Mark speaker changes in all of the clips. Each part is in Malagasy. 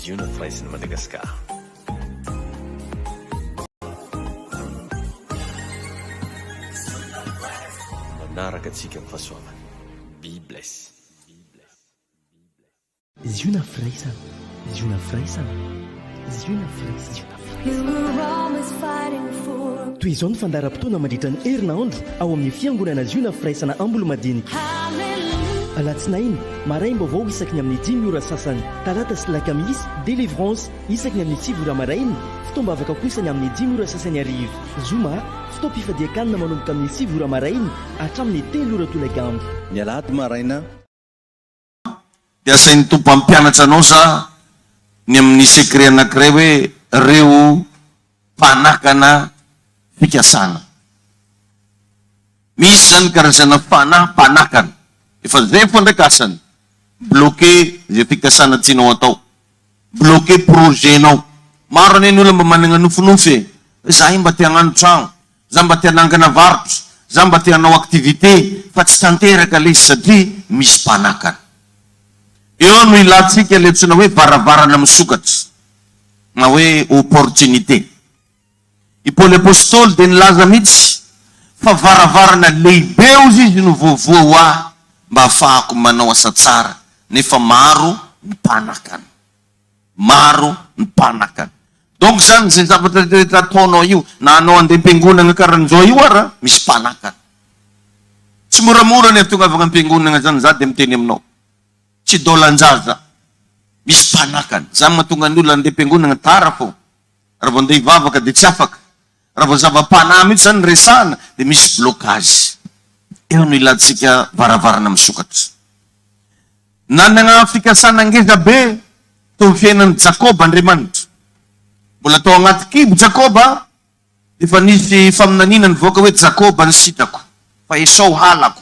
Speaker 1: Ziona Fraisin Madagascar. Manaraka atsika amin'ny fahasoavana. Be bless.
Speaker 2: Ziona Fraisana. Ziona Fraisana. Ziona Fraisana. Toy izao ny fandaharam-potoana mandritra ny herina andro ao amin'ny fiangonana Ziona Fraisana Ambolo-Madinika. Alatsinainy maraim-baovao isaky ny amin'ny 10 ora sasany, talata sy lakamisy délivrance isaky ny amin'ny 9 ora maraina, fitoam-bavaka kosa ny amin'ny 10 ora sasany arivo. Zoma fitoam-pifadiakanina manomboka amin'ny 9 ora maraina hatramin'ny 3 ora tolagambo.
Speaker 3: Ny alahady maraina
Speaker 4: dia asain'ny tompo ampianatra anao za ny amin'ny sekret anankiray hoe reo mpanakana fikasana. Misy zany karazana mpanakana. Efa zay fo ndraiky asany. Bloqué zay fikasana tianao atao. Bloqué projet-nao. Maro ny olona mba manana nofinofy. Zahay mba te hagnano tragno, za mba te hanangana varotra, za mba te hanao activité, fa tsy tanteraka le satria misy mpanakana. Eo no ilatsika le tsona hoe varavarana misokatra na hoe opportunité. I Paul Apostole dia nilaza mihitsy fa varavarana lehibe ozy izy no voavoa mba ahafahako manao asa tsara, nefa maro ny mpanakana. Maro ny mpanakana. Donc zany zay zavatra rehetra ataonao io, na anao andeha am-piangonana karan'izao io ara, misy mpanakana. Tsy moramora ny ahatongavana am-piangonana zany za dia miteny aminao. Tsy dolan-jaza. Misy mpanakana. Zany mahatonga ny olona andeha am-piangonana tara fo. Raha vao andeha hivavaka dia tsy afaka. Raha vao zava-panahy mihitsy zany resahana dia misy blocage. Eo no ilantsika varavarana misokatra. Nanana fikasana ngeza be tao amin'ny fiainan'i Jakoba Andriamanitra. Mbola tao anaty kibo Jakoba, efa nisy faminanina nivoaka hoe Jakoba ny sitako, fa Esau halako.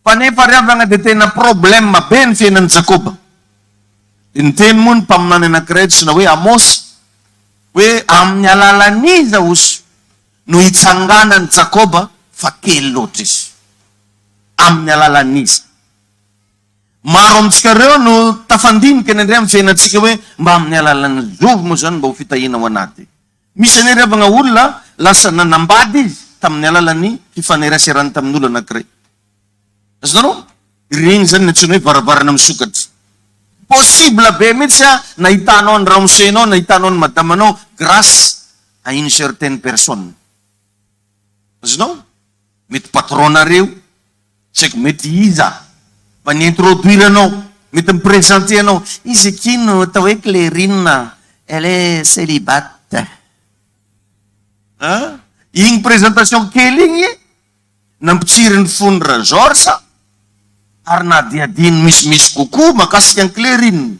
Speaker 4: Fa nefa riavana dia tena problème be ny fiainan'i Jakoba. Dia niteny moa ny mpaminany anankiray tsy na hoe Amos, hoe amin'ny alalan'iza ozy no hitsanganan'i Jakoba fa kely loatra izy. Amin'ny alalan'iza. Maro amintsika reo no tafandinika ny andray amin'ny fiainantsika hoe mba amin'ny alalan'ny zovo moa zany mba ho fitahina ao anaty. Misy any riavana olona lasa nanambady izy tamin'ny alalan'ny fifaneraserany tamin'ny olona anankiray. Azonareo? Ireny zany natsoina hoe varavarana misokatra. Possible be mihitsy nahitanao ny ramosenao, nahitanao ny madamanao grâce à une certaine personne. Azonao? Mety patronareo, tsy haiko mety iza. Fa ni-introduire anao, mety mipresenter anao. Izy kino atao hoe Clérine, elle est célibate. Igny présentation kely igny nampitsiry ny fony ra Georges, ary nadiadiny misimisy kokoa makasika ny Clérine.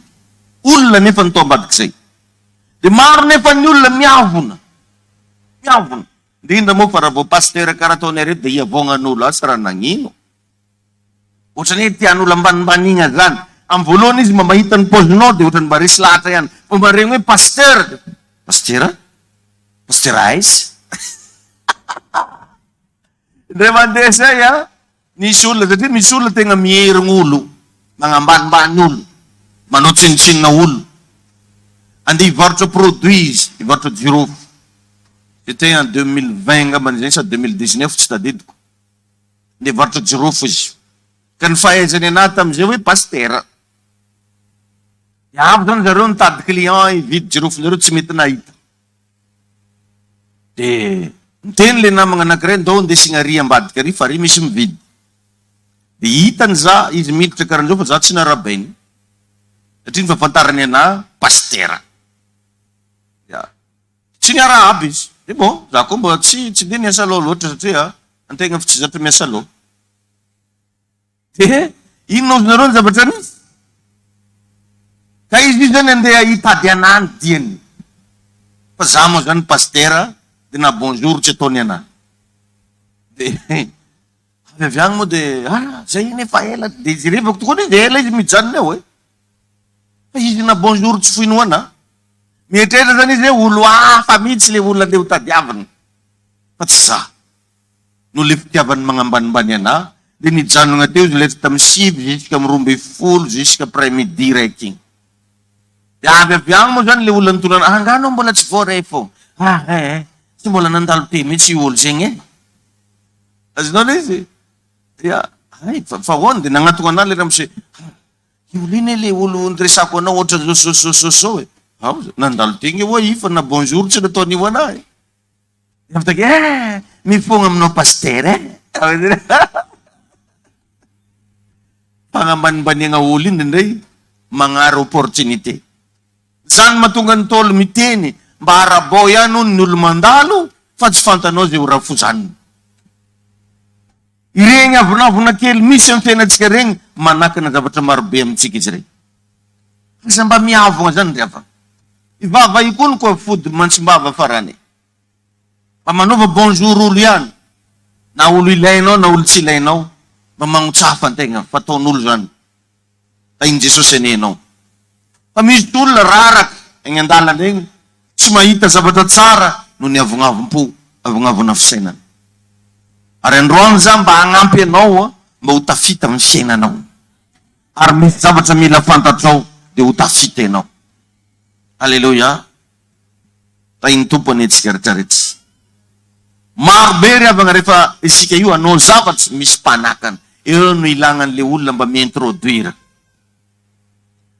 Speaker 4: Olona nefa nitao ambadik'izay. Dia maro nefa ny olona miavona. Miavona. Indrindra moa fa raha vao pasteur karaha ataonay reto dia iavognan'olo asa raha nagnino. Ohatrany hoe tian'olo ambanimbanina zany. Amin'ny voalohany izy mba mahita ny paozinao dia ohatrany mba resy lahatra ihany. Fa mba regny hoe pasteur. Pasteur? Pasteur aizy? Ndray mandeha zay nisy olona satria misy olona tegna mierigna olo, magnambanimbany olo, manao tsinitsinina olo. Andeha hivarotra produit izy, hivarotra jirofo. C'était en 2020 ngambany zay sa 2019 tsy tadidiko. Andeha hivarotra jirofo izy. Ka ny fahaizany anahy tamin'izay hoe pasteur. Avy zany zareo nitady client hividy jirofo zareo tsy mety nahita. Dia niteny le namagna anankiray ndao andeha signaria ambadika ary fa ary misy mividy. Dia hitany za izy miditra karan'izao fa za tsy narabainy. Satria ny fahafantarany anahy pasteur. Tsy niara aby izy. Dia bon, za koa mba tsy dia niasa loha loatra satria antegna fa tsy zatra miasa loha. Dia inona ozy nareo ny zavatra nisy? Ka izy zany andeha hitady anahy ny diany. Fa za moa zany pasteur dia na bonjour tsy ataony anahy. Dia avy agny moa dia zay nefa ela dia izy revako tokoa dia ela izy mijanona eo. Fa izy na bonjour tsy fohino anahy. Mietrehitra zany izy hoe olo hafa mihitsy le olona andeha ho tadiavana. Fa tsy za. No le fitiavany magnambanimbany anahy. Dia nijanona teo izy letra tamin'ny 6 jusqu'à 12 jusqu'à après midi raiky igny. Avy mo zany le olona nitolana, angano mbola tsy voaray fô. Tsy mbola nandalo te mihitsy olo zegny e. Azonao le izy? Fa hoany dia nagnatona anahy le raha mse, olo iny le olo niresako anao ohatra zao e. Nandalo tegny hoa ifa na bonjour tsy nataon'io anahy. Mifogna aminao paster e. Fagnambanimbaniagna olo iny indray magnara opportunité. Zany mahatonga ny tolo miteny mba harabao ihany ny olo mandalo fa tsy fantanao zay ho raha fo zany. Ireny avonavona kely misy amin'ny fiainantsika regny manakana zavatra marobe amintsika izy regny. Asa mba miavona zany ry afa. Ivava io koa ny koa fody mantsimbava farany. Mba manova bonjour olo ihany. Na olo ilainao na olo tsy ilainao. Mba magnotsafa antegna fataon'olo zany. Tainy Jesosy enenao. Fa misy olona raraka egny andalana regny tsy mahita zavatra tsara no ny avonavom-po, avonavona fisainana. Ary androany za mba hagnampy anao mba ho tafita amin'ny fiainanao. Ary misy zavatra mila fantatrao dia ho tafita ianao. Alleluia. Tainy tompony antsika rehetrarehetra. Maro be ry avana rehefa isika io anao zavatra misy mpanakana. Eo no ilagnan'le olona mba mi-introduire.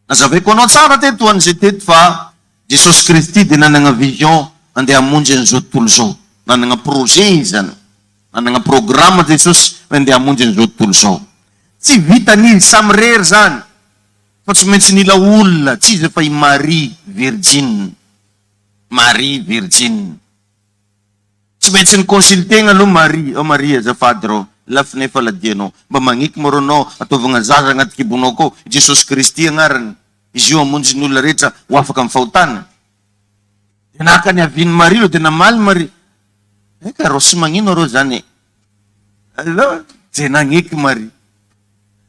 Speaker 4: Nazavaiko anao tsara teto an'izay teto fa Jesosy Kristy dia nanana vision andeha hamonjy an'izao tontolo zao. Nanana projet izy zany. Nanana programme Jesosy andeha hamonjy an'izao tontolo zao. Tsy vitan'izy samy rery zany. Fa tsy maintsy nila olona, tsy izy fa i Marie Virgin. Marie Virgin. Tsy maintsy ny consultegna aloha Marie. Marie azafady rao. Lafy nefa ladianao. Mba magniky mo ronao ataovagna zaza agnaty kibonao ko. Jesosy Kristy agnarany. Izy io amonjy ny olona rehetra ho afaka amin'ny fahotana. Dia naka ny aviany Marie lo dia namaly Marie. Ka rao sy magnino rao zany. Dia nagniky Marie.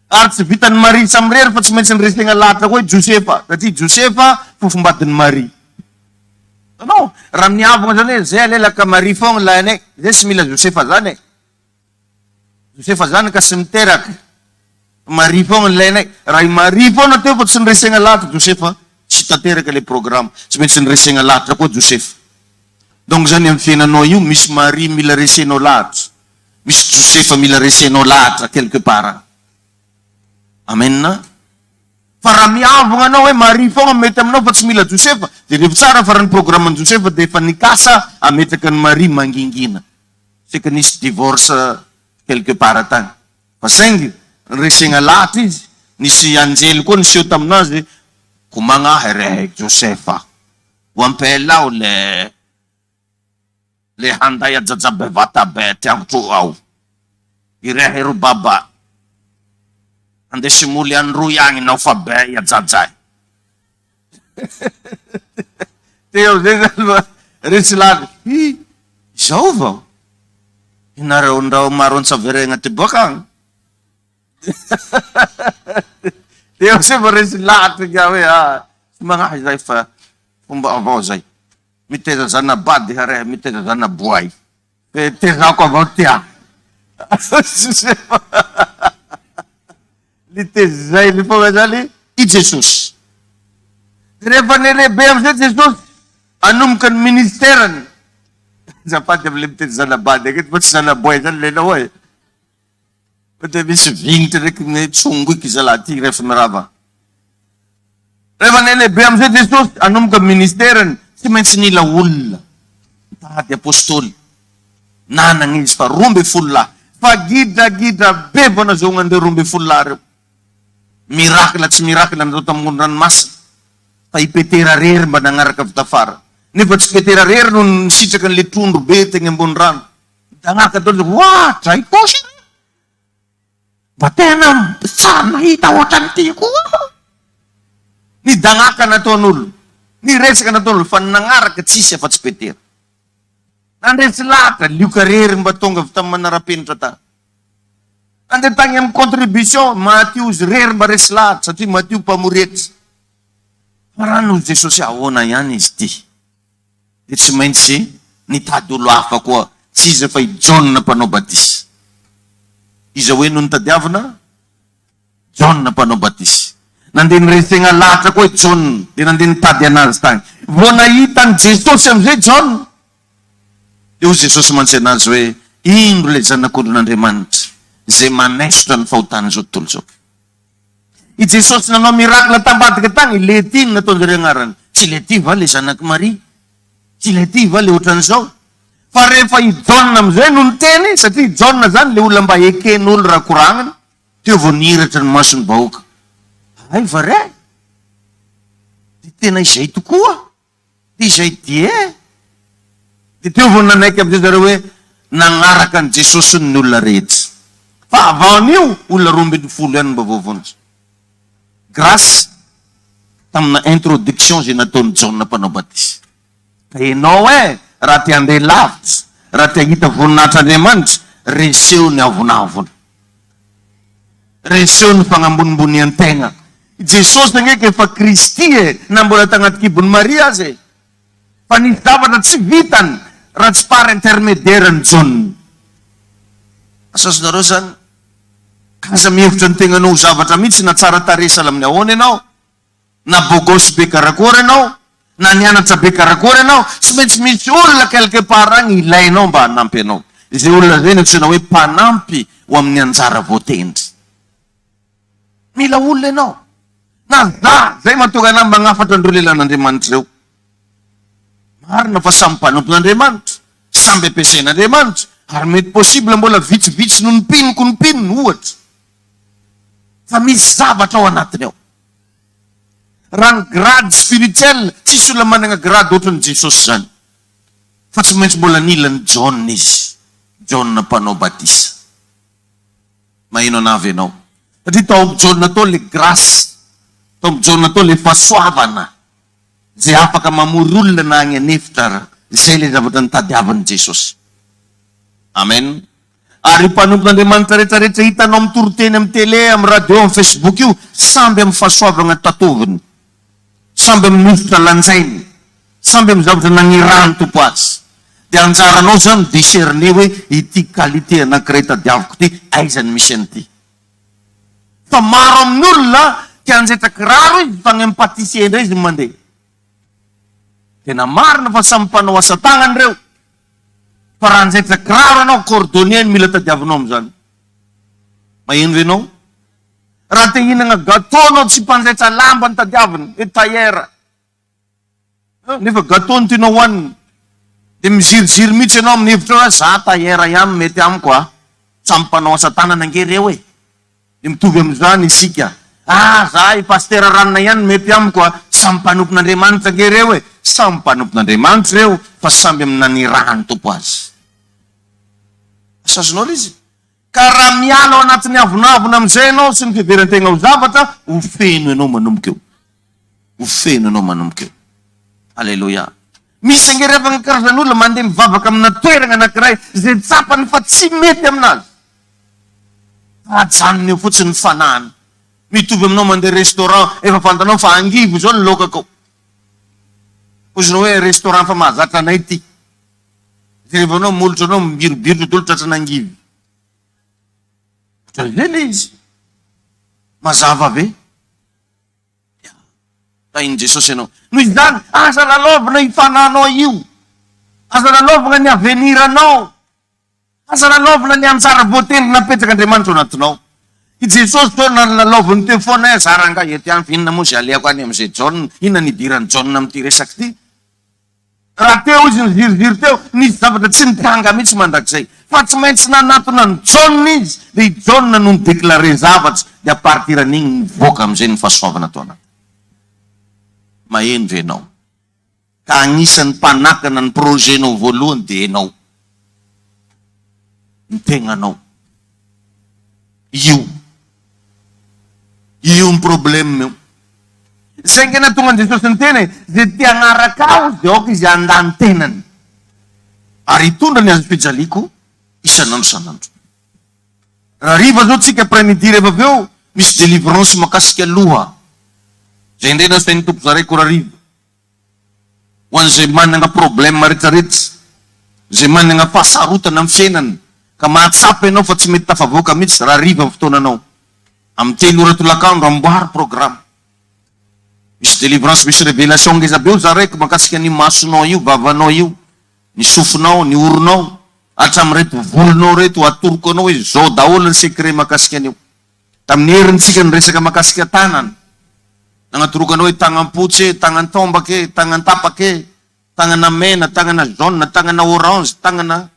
Speaker 4: Ary tsy vitan'ny Marie samy rery fa tsy maintsy nyresegna lahatra koa Josefa. Satria Josefa fofombadin'ny Marie. No, raha miavona zany hoe zay alelaka Marie fogna lahanay. Zay sy mila Josefa zany e. Josefa zany ka sy miteraka. Marie fogna lahanay. Raha i Marie fogna teo fa tsy nyresegna lahatra Josefa, tsy tanteraka le programme. Tsy maintsy nyresegna lahatra koa Josefa. Donc zany amin'ny fiainanao io misy Marie mila resenao lahatra. Misy Josefa mila resenao lahatra quelque part. Amen. Fa raha miavona anao hoe Marie fogna mety aminao fa tsy mila Josefa, dia rehefa tsara fa raha ny programme ny Josefa dia efa nikasa ametraka ny Marie mangingina. Seka nisy divorce quelque part tany. Fa saingy resegna lahatra izy, nisy anjely koa niseho taminazy, komagnahy re Josefa. Ho ampelao le handay ajajabevata be tiagotro ao. Irehe ro baba. Andesy moly androy agny nao fa be iajajay. Teo zay zany resy lahatra. Izao vao. Inareo ndrao maro antsaverena ty boaka agny. Teo zay va resy lahatra ka hoe tsy magnahy zay fa fomba avao zay. Miteza zana bady hare, miteza zana boay. Tezako avao tia. Liteza zay le fonga zany i Jesosy. Rehefa nelehibe amizay Jesosy anomboka ny ministerany. Zapady amile miteza zana bady aketo fa tsy zana boay zany lenao e. Fa dia misy vignitra ndraiky ny tsongo iky zalahy ty rehefa mirava. Rehefa nelehibe amizay Jesosy anomboka ministerany, tsy maintsy nila olona. Tady apôstôly. Nanagna izy fa 12 lahy. Fa gidra be vao nahazoana andreo 12 lahy reo. Mirakla tsy mirakla natao tamin'ny ranomasina. Fa i Petera rery mba nagnaraka avy tafara. Nefa tsy Petera rery no nisitraka an'le trondro be tegny ambony rano. Dagnaraka daholo wa dray kosy. Mba tena tsara nahita ohatran'ity koa. Ny dagnaka nataon'olo. Ny resaka nataon'olo fa nagnaraka tsisy afa-tsy Petera. Nandresy lahatra lioka rery mba tonga avy tamin'ny manara-penitra ta. Andeha tagny amin'ny contribution, Matthieu izy rery mba resy lahatra satria Matthieu mpamoretry. Fa raha no Jesosy ahoana ihany izy ty. Dia tsy maintsy nitady olo hafa koa, tsy izy fa i John mpanao batisy. Iza hoe no nitadiavana? John mpanao batisy. Nandeha niresegna lahatra koa John, dia nandeha nitady anazy tany. Vao nahita ny Jesosy amin'izay John, dia hoy Jesosy mantsy anazy hoe, ino ilay zanak'Andriamanitra izay manesotra ny fahotana izao tontolo izao. I Jesosy nanao mirakla tambadika tany, le ty nataon'izare agnarany. Tsy le ty va le zanaky Maria? Tsy le ty va le ohatran'izao? Fa rehefa i John amin'izay no niteny, satria John zany le olona mba eken'olo raha koragniny, teo vao nihiratra ny mason'ny bahoaka. Ay vare, dia tena izay tokoa, dia izay die. Dia teo vao nanaiky amin'izay zareo hoe nagnaraka ny Jesosy ny olona rehetra. Fa avaon'io olona 12 ihany mba voavonjy. Grâce tamina introduction zay nataon'ny John mpanao batisa. Ka ianao raha te handeha lavitra, raha te hahita voninahitr'Andriamanitra, reseho ny avonavona, reseho ny fagnambonimbonian-tegna. Jesosy ngeky efa Kristy na mbola tagnaty kibon'ny Maria azy. Fa nisy zavatra tsy vitany raha tsy par intermédiaire ny John. Asasanareo zany, kaza mihevitra ny tegnanao zavatra mihitsy na tsara taresala amin'ny ahoana ianao, na bogosy be karakory ianao, na nianatra be karakory ianao, tsy maintsy misy olona quelque part agny ilainao mba hanampy ianao. Izay olona zay nantsona hoe mpanampy ho amin'ny anjara voatendry. Mila olona ianao. Na zay mahatonga anahy magnafatra andreo lelan'Andriamanitra reo. Marina fa samy mpanompon'Andriamanitra, samby ampiasain'Andriamanitra, ary mety possible mbola vitsivitsy no nipinoko ohatra. Fa misy zavatra ao anatiny ao. Raha ny grade spirituel, tsisy olona manana grade ohatran'ny Jesosy zany. Fa tsy maintsy mbola nilan'ny John izy. John mpanao batisa. Mahino anavy ianao. Satria tao amin'ny John atao le grâce. Tao amin'ny John atao le fahasoavana. Zay afaka mamory olona na agny anefitra. Zay le zavatra nitadiavan'i Jesosy. Amen. Ary mpanompon'Andriamanitra rehetrarehetra hitanao amin'ny toroteny amin'ny télé, amin'ny radio, amin'ny Facebook io, samby amin'ny fahasoavana tatoviny. Samby amin'ny nofitra lanjainy. Samby amin'ny zavatra nanirahany tompo azy. Dia anjaranao zany discerner hoe ity qualité anankiray tadiaviko ty, aizany misy an'ity. Fa maro amin'ny olona tia anjaitra kiraro izy, fa ny patisie indray izy mandeha. Tena marina fa samy mpanao asa tagnany reo. Fa raha anjaitra kiraro anao, cordonnier mila tadiavinao amin'izany. Maheno ve ianao? Raha te hinana gâteau anao tsy mpanjaitra lamba ny tadiaviny, hoe tailleur. Nefa gâteau ny tianao hoaniny. Dia miziriziry mihitsy ianao amin'ny hevitra hoe za tailleur ihany mety amiko a. Samy mpanao asa tanana ange reo e. Dia mitovy amin'izany isika. Za pasteur ranona ihany mety amiko a. Samy mpanompon'Andriamanitra ange reo e. Samy mpanompon'Andriamanitra reo, fa samby amin'ny nanirahany tompo azy. Asazonao izy. Ka raha miala ao anatin'ny avonavona amin'izay ianao sy ny fiheveran-tegna ho zavatra, ho feno ianao manomboka eo. Ho feno ianao manomboka eo. Alleluia. Misy angerevana karazan'olona mandeha mivavaka amina toerana anankiray zay tsapany fa tsy mety aminazy. Ajanony eo fotsiny ny fanahany. Mitovy aminao mandeha restaurant, efa fantanao fa angivo zao ny lokako. Ozinao hoe restaurant fa mahazatra anay ty. Rehefa anao molotro anao mibirobirotra dolo tratrana angivy. Zay le izy. Mazava be. Tahin Jesosy ianao. Noho izany, aza lalovana ifananao io. Aza lalovana ny aveniranao. Aza lalovana ny anjara voatendry napetraka Andriamanitra ao anatinao. I Jesosy tao nalovany teo foana zaranga ety any finina moa zay aleako any amin'izay John, inona nidirany John amin'ity resaky ity. Raha teo izy niziriziry teo, nisy zavatra tsy nitanga mihitsy mandrakizay. Fa tsy maintsy nanatona ny John izy, dia i John no nideklare zavatra, dia partiran'igny nivoaka amin'izay ny fahasoavana tao anaty. Maheno ve ianao? Ka agnisan'ny mpanakana ny projenao voalohany dia ianao. Ny tegnanao. Io ny problème io. Zay ngena tonga ny Jesosy ny teny, zay tia hanaraka aho, dia aoka izy andany tenany. Ary hitondra ny azo fijaliko, isanandro sanandro. Raha riva zao tsika après-midi rehefa avy eo, misy délivrance makasika loha. Zay indray na sain'ny tompo zaray koa raha riva. Ho an'izay manana problème rehetrarehetra, zay manana fahasarotana amin'ny fiainany, ka mahatsapa ianao fa tsy mety tafavoaka mihitsy raha riva amin'ny fotoananao. Amin'ny 3 ora tolakandro amboary programme. misy délivrance, misy révélation ngeza be zaraiky makasika ny masonao io, vavanao io, ny sofinao, ny oronao, hatramin'reto volonao reto atoroko anao hoe zao daholo ny secret makasika an'io. Tamin'ny herintsika ny resaka makasika tanana, nanatoroko anao hoe tagnam-potsy, tagnan-tombaka, tagnan-tapaka, tagnana mena, tagnana jaune, tagnana orange, tagnana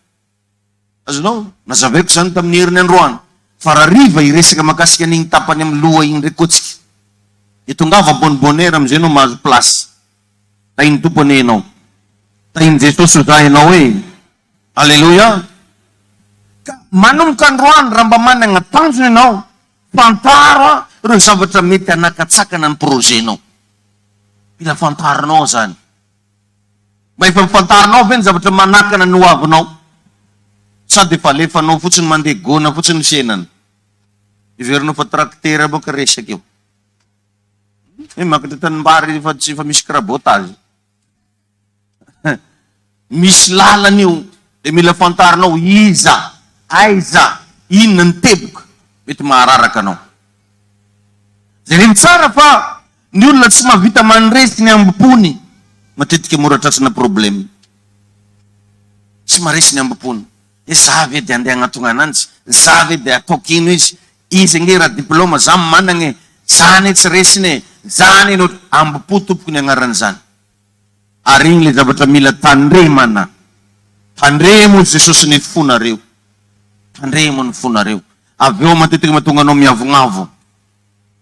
Speaker 4: azonao nazaveko zany tamin'ny heriny androany. Fa rariva iresaka makasika an'igny tapany amin'ny loha igny ndraiky kotsika. Itongava bonbonera amizay anao mahazo place. Tainy tompony ianao. Tainy Jesosy za ianao hoe. Alleluia. Manomboka androany raha mba manana tanjona ianao, fantara ireo zavatra mety anakatsakana ny projenao. Mila fantarinao zany. Mba efa mifantarinao ve ny zavatra manakana ny hoavinao? Sady efa alefanao fotsiny mandeha gona fotsiny senany. Iverinao fa tracteur boka resaky eo. Makatra tanimbary fa tsy fa misy crabotage. Misy lalany io, de mila fantarinao iza, aiza, inona ny teboka, mety mahararaka anao. Zay reny tsara fa ny olona tsy mahavita mandresy ny ambopony, matetika moratratrana problème. Tsy maresy ny ambopony. Za ve de andeha agnatonga ananjy, za ve de ataoko ino izy nge raha diplôma, za managna, zany tsy resiny, zany no ambopo tompoko ny agnaran' zany. Ary igny le zavatra mila tandremana. Tandremo Jesosy ny fonareo. Tandremo ny fonareo. Avy eo matetika mahatonga anao miavognavo.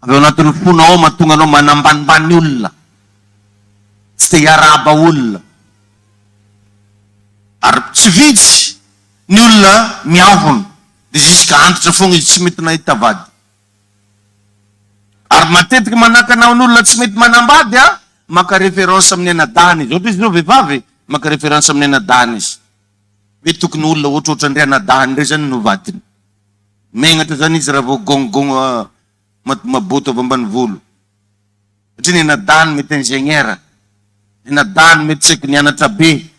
Speaker 4: Avy eo anatin'ny fonao mahatonga anao manambanimbany olona. Tsy te hiaraba olona. Ary tsy vitsy ny olona miavona, dia ziska antitra fogna izy tsy mety nahita vady. Ary matetika manakana n'olona tsy mety manambady, maka référence amin'ny anadahany izy. Ohatra izy ireo vehivavy, maka référence amin'ny anadahany izy. Hoe tokony olona ohatrohatra ndray anadahany ndray zany no vadiny. Megnatra zany izy raha vao gongongo maboto avy ambany volo. Satria ny anadahany mety ingénieur, ny anadahany mety tsaky nianatra be,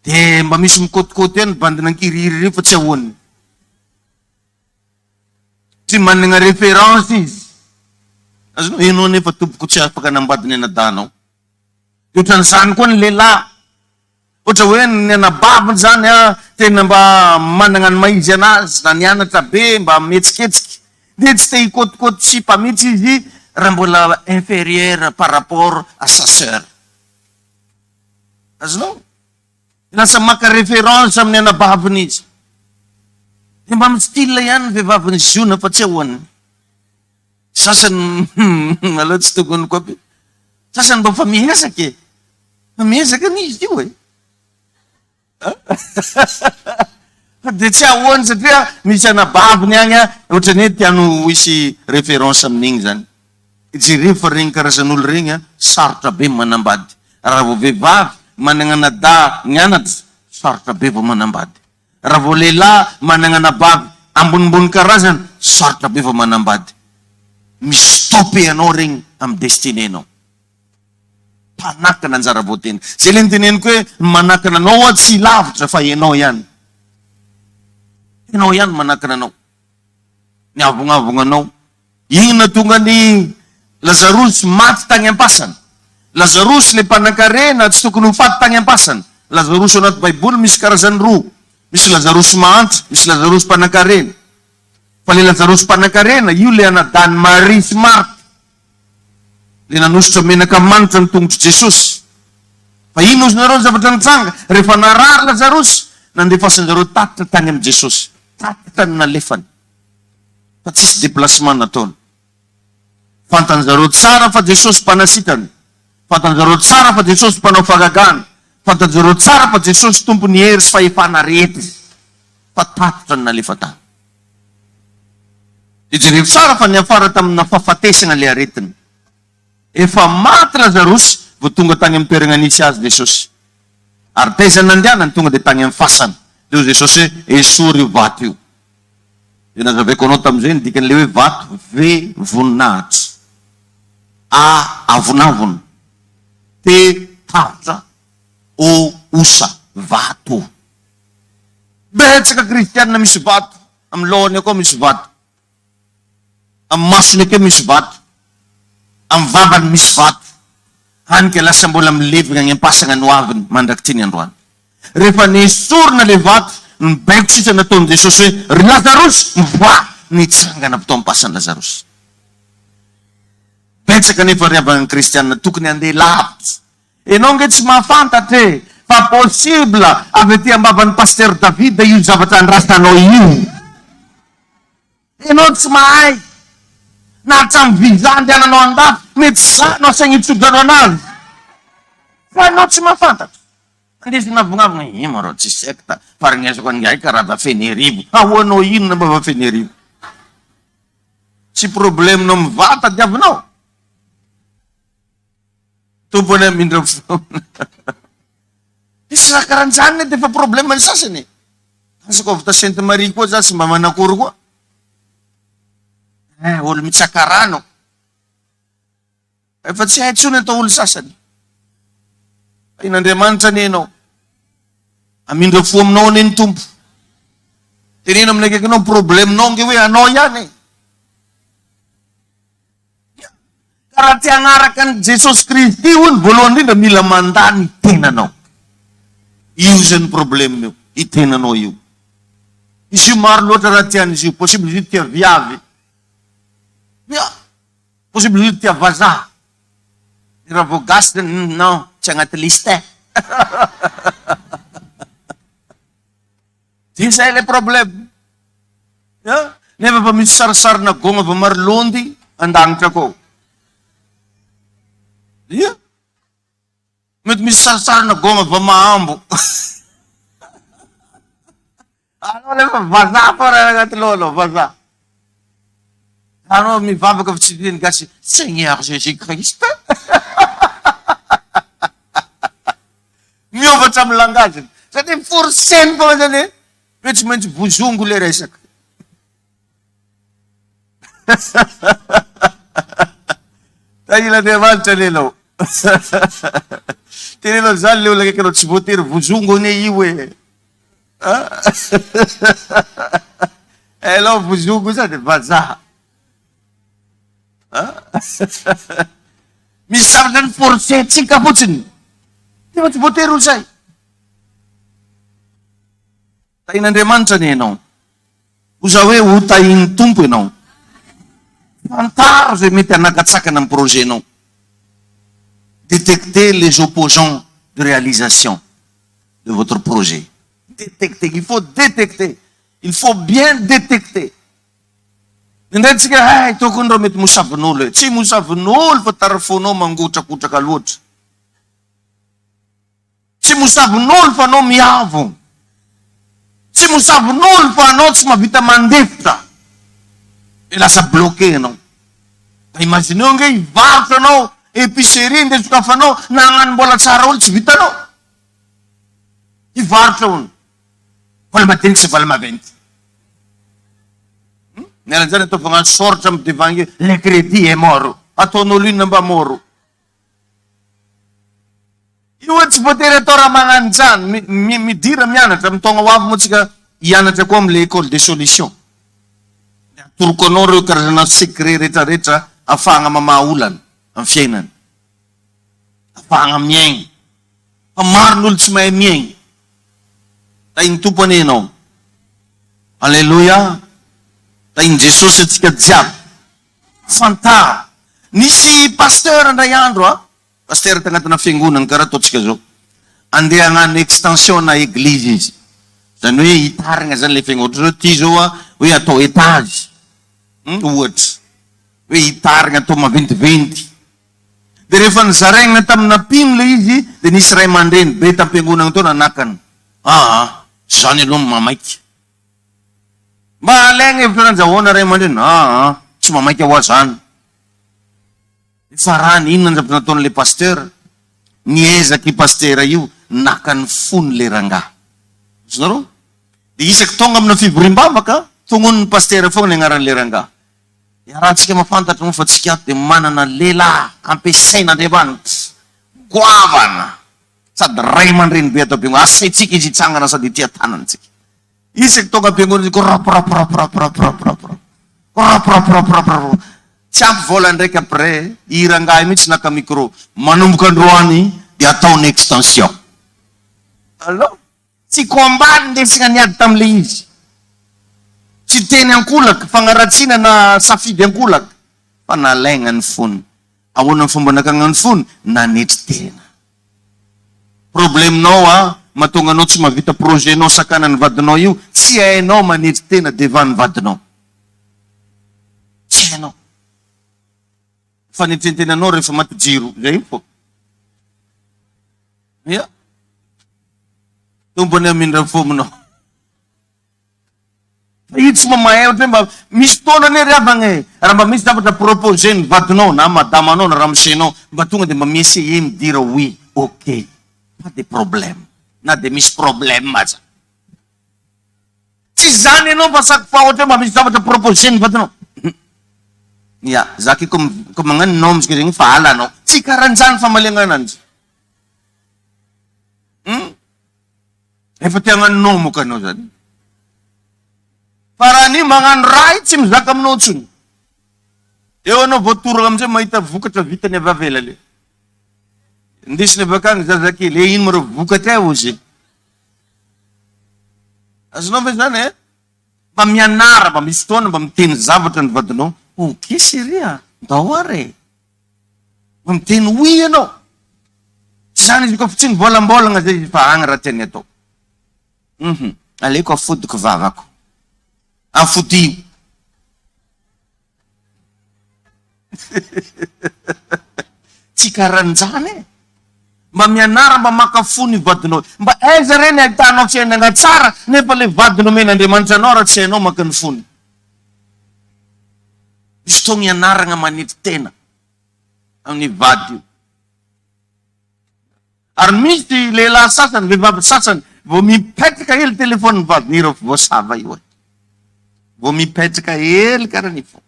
Speaker 4: de mba misy mikotikôty eny bandina ankiriry fa tsy ahoany. Tsy manana référence izy. Azonao ianao nefa tompoko tsy afaka anambadiny anadahanao. Ohatra n'izany koa ny lehilahy. Ohatra hoe ny anabaviny zany tena mba manana ny maizy anazy, na nianatra be mba mihetsiketsika. De tsy te hikotikôty sipa mihitsy izy raha mbola inférieur par rapport à sa sœur. Azonao? Lasa maka référence amin'ny anabaviny izy. De mba amin'ny style ihany vehivaviny ziona fa tsy ahoany. Sasany aloha tsy tokony koa be. Sasany mba fa miezaka e. Fa miezaka n'izy io e. De tsy ahoany satria misy anabaviny agny ohatra ny hoe tiano hisy référence amin'igny zany. Jereo fa regny karazan'olo regny sarotra be manambady. Raha vao vehivavy manana anadà nianatra, sarotra be vao manambady. Raha vao lehilahy manana anabavy ambonimbony karazana, sarotra be vao manambady. Misy stopé anao regny amin'ny destinenao. Mpanakana anjara voateny. Zay le niteneniko hoe manakana anao tsy lavitra fa ianao ihany. Ianao ihany manakana anao. Ny avognavogna anao. Igny na tonga ny Lazarosy maty tagny am-pasana. Lazarosy le mpanan-karena tsy tokony ho faty tagny am-pasana. Lazarosy ao anaty Baiboly misy karazany roa. Misy Lazarosy mahantra, misy Lazarosy mpanan-karena. Fa le Lazarosy mpanan-karena, io le anadany Maria sy Marta. Le nanositra menaka manitra ny tongotry Jesosy. Fa ino ozy nareo zavatra nitsanga? Rehefa narary Lazarosy, nandefasin-jareo tatitra tany amin'ny Jesosy. Tatitra ny nalefany. Fa tsisy déplacement nataony. Fantanjareo tsara fa Jesosy mpanasitany. Fantanjareo tsara fa Jesosy mpanao fagagana. Fantanjareo tsara fa Jesosy tompony hery sy fahefana rehetra. Fa tatitra ny nalefa tany. Ijereo tsara fa niafara tamina fahafatesana le aretiny. Efa maty Lazarosy vao tonga tany amin'ny toerana nisy azy Jesosy. Ary taizana andianany tonga de tany amin'ny fasana. Leo Jesosy hoe esory io vato io. Io nazaveko anao tamin'izay ny dikan'le hoe vato ve voninahitra. A avonavona. T tatra. O osa vato. Betsaka kristianina misy vato. Amin'ny lohany akao misy vato. Amin'ny masony akeo misy vato. Amin'ny vavany misy vato. Han ke lasa mbola milevina ny ampasana no aviny mandraky ty ny androany. Rehefa nesorina le vato, nibaiko sisa nataon'i Jesosy hoe ry Lazarosy mivoa, nitsangana avy tao ampasany Lazarosy. Betsaka nefa riavan'ny kristianina tokony andeha lavitra. Enao nge tsy mahafantatra e, fa possible avy aty ambavan'ny pasteur David io zavatra andrasanao io. Enao tsy mahay. Na hatramy visa andehananao andafy, mety sanao saigny itsodanao anazy. Fa enao tsy mahafantatra. Andesy navonavona, marao tsy sekta, farinezako an'ingay karaha vafenerivo. Ahoanao inona mba vafenerivo? Tsy problemenao mivata diavinao. Tompony amindra foana. Isy raha karan'izany dia efa problema ny sasany. Asako avy ta Sainte Marie koa za sy mba manakory koa. Olo mitsaka rano. Efa tsy hay tsony atao olo sasany. In'Andriamanitra ny enao. Amindra fo aminao ny tompo. Tenena amin'ny akaikinao problemenao nge hoe anao ihany. Raha ty hanaraka ny Jesosy Kristy io, voalohany indrindra mila mandany tenanao. Io zany probleminao, i tenanao io. Izy io maro loatra raha tian'izy io. Possible izy io tia viavy. Possible izy io tia vazaha. Raha vao gasy, non, tsy agnaty liste. Ty zay le problème. Nefa fa misy sarisarina gogna va marlondy andanitra koa. Mety misy sarisarina gogna va mahambo. Anao lefa vazaha fa raha agnaty lolo, vazaha. Anao mivavaka fa tsy diny gasy, Seigneur Jésus Christ. Miovatra amin'ny langage. Satria forceny fa zany hoe tsy maintsy vozongo le resaka. Tahilan'Andriamanitra lelao. Tenenao zany le olo akaikinao tsy voatery vozongo ane io e. Elao vozongo zany vazaha. Misy zavatra ny forcetsika fotsiny. Tsy voatery ho zay. Tahin'Andriamanitra ny enao. Oza hoe ho tahin'ny tompo enao. Fantaro zay mety anagatsakana amin'ny projet-nao. Détectez les opposants de réalisation de votre projet. Détecter, il faut détecter. Il faut bien détecter. Indray tsika, tokony raha mety mosavin'olo. Tsy mosavin'olo fa tarafonao mangotrakotraka loatra. Tsy mosavin'olo fa anao miavo. Tsy mosavin'olo fa anao tsy mavita mandefitra. E lasa bloqué anao. Imagineo nge hivarotra anao épicerie ndeha sokafanao na hagnano mbola tsara olo tsy vitanao. Hivarotra ono. Vala madiniky sy vala maventy. Nialan'izany atao fagnano soratra amin'ny devangy le crédit est mort. Ataon'olo inona mba moro. Io tsy voatery atao raha magnano zany. Midira mianatra amin'ny taogna ho avy moa tsika hianatra koa amin'ny école des solutions. Atoroko anao reo karazana secret rehetrarehetra ahafahana mamaha olana amin'ny fiainany. Ahafahana miaigny. Fa maro n'olo tsy mahay miaigny. Tahin'ny tompo ane enao. Alléluia. Tahin'i Jesosy atsika jiaby. Fantara. Nisy pasteur andray andro pasteur tagnatina fiangonana karaha ataontsika zao. Andeha hagnano extension na église izy. Zany hoe hitarigna zany le fiangonana. Ohatra zao ty zao hoe atao étage. Ohatra. Hoe hitarigna atao maventiventy. De rehefa nizaraigna tamina pino le izy, de nisy ray aman-dreny be tam-piangonana tao nanakany. Zany aloha mamaiky. Mba alaigna hevitra nanjahoana ray aman-dreny. Tsy mamaiky ao zany. Efa rany inona zavatra nataon'le pasteur? Niezaky pasteur io nakany fony le rangaha. Zonareo? De isaky tonga amina fivoriam-bavaka, tongon'ny pasteur foana ny agnaran'le rangaha. Rahantsika mafantatra mo fa tsika de manana lehilahy ampiasain'Andriamanitra. Goavana. Sady ray aman-dreny be atao am-piangonana. Asaitsika izy hitsangana sady ity tanantsika. Isaky tonga am-piangonana izy ko raporaporoporaporoporaporoporaporo. Tsy ampy vola ndraiky après irangahy mihitsy naka micro. Manomboka androany dia ataony extension. Alors, tsy combat ndesina niady tamile izy. Tsy teny ankolaka, fagnaratsina na safidy ankolaka. Fa nalaigna ny fony. Ahoana ny fomba nakagna ny fony? Nanetry tena. Probleminao mahatonga anao tsy mavita projetnao sakana ny vadinao io, tsy hainao manetry tena devant ny vadinao. Tsy hainao. Fanetrentenanao rehefa maty jiro, zay fo. Ia. Tombony amindra fominao. Io tsy mamahay ohatra mba misy fotoana ane ry avagna raha mba misy zavatra proposé ny vadinao na madamanao na ramsenao mba tonga de mba miessayer me dire oui, ok, pas de problème, na de misy problème aza. Tsy zany ianao fa chaque fois ohatra mba misy zavatra proposé ny vadinao. Ya, zaka comme magnano nomziky zegny fa alanao. Tsy karan'izany famaliagna ananjy. Efa te hagnano nomoka anao zany. Fa raha ny magnano raha tsy mizaka aminao ntsony. Eo anao voatoragna amizay mahita vokatra vitany avy avela le. Indesiny avakany zazakely, ino maro vokatra ozy. Azonao ve zany mba mianara, mba misy fotoana mba miteny zavatra ny vadinao. Ok, seria, dahoare. Mba miteny oui ianao. Tsy zany izy kofa tsy nivolambolagna zay fa agny raha tiany atao. Aleko afodiko vavako. Afodio. Tsy karan'izany. Mba mianara mba makafo ny vadinao. Mba aiza reny ahitanao fiainana tsara nefa le vadinao men'Andriamanitra anao raha tsy hainao maka ny fony. Misy fotoana ianarana manetry tena amin'ny vady io. Ary misy lehilahy sasany, vehivavy sasany, vao mipetraka hely telefôny vadiny ireo voasava io. Vao mipetraka hely karaha ny fo.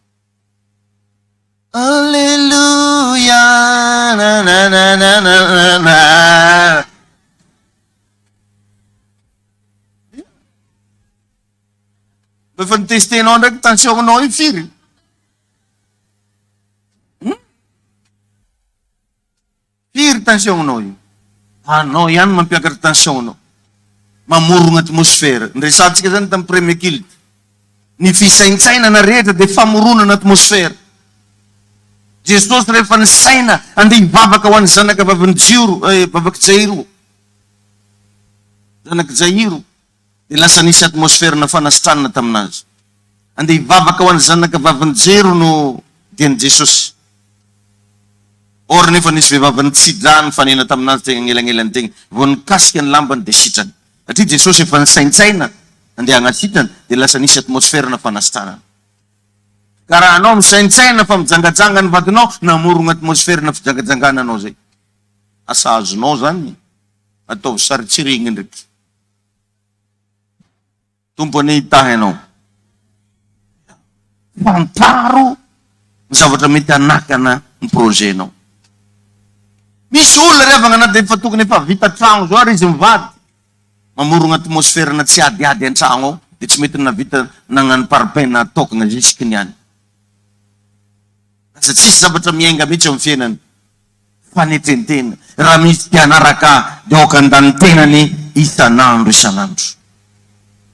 Speaker 4: Alleluia, na na na na na na. Efa nitestegnao ndraiky tensiongnao io firy. Firy tensiongnao io. Anao ihany mampiakatra tensiongnao. Mamorogna atmosfera. Nresantsika zany tamin'ny premier culte. Ny fisaintsainana rehetra dia famoronana atmosfera. Jesosy rehefa nisaina andeha hivavaka ho an'ny zanaka vavan'ny Jiro, vavaky Jairo. Zanaky Jairo. Dia lasa nisy atmosfera fanasitranana taminazy. Andeha hivavaka ho an'ny zanaka vavan'ny Jairo no dian'i Jesosy. Or nefa nisy vehivavy nitsidrany fanena taminazy tegna gnelagnelany tegna. Vao nikasika ny lambany dia sitrany. Satria Jesosy efa nisaintsaina andeha hagnasitrany dia lasa nisy atmosfera fanasitranana. Ka raha anao misaintsaina fa mijangajanga ny vadinao, namorogna atmosfera fijangajangananao zay. Asa azonao zany ataovy saritsirigny ndraiky. Tompony hitahy anao. Fantaro ny zavatra mety hanakana ny projetnao. Misy olona revagna na dia efa tokony efa vita tragno zao ary izy mivady. Mamorogna atmosfera na tsy adiady an-tragno ao, dia tsy mety navita nagnano parapena tokana zisiky niany. Asa tsisy zavatra miainga mihitsy amin'ny fiainany. Fanetrentena. Raha misy tianaraka dia aoka andany tenany isanandro isanandro.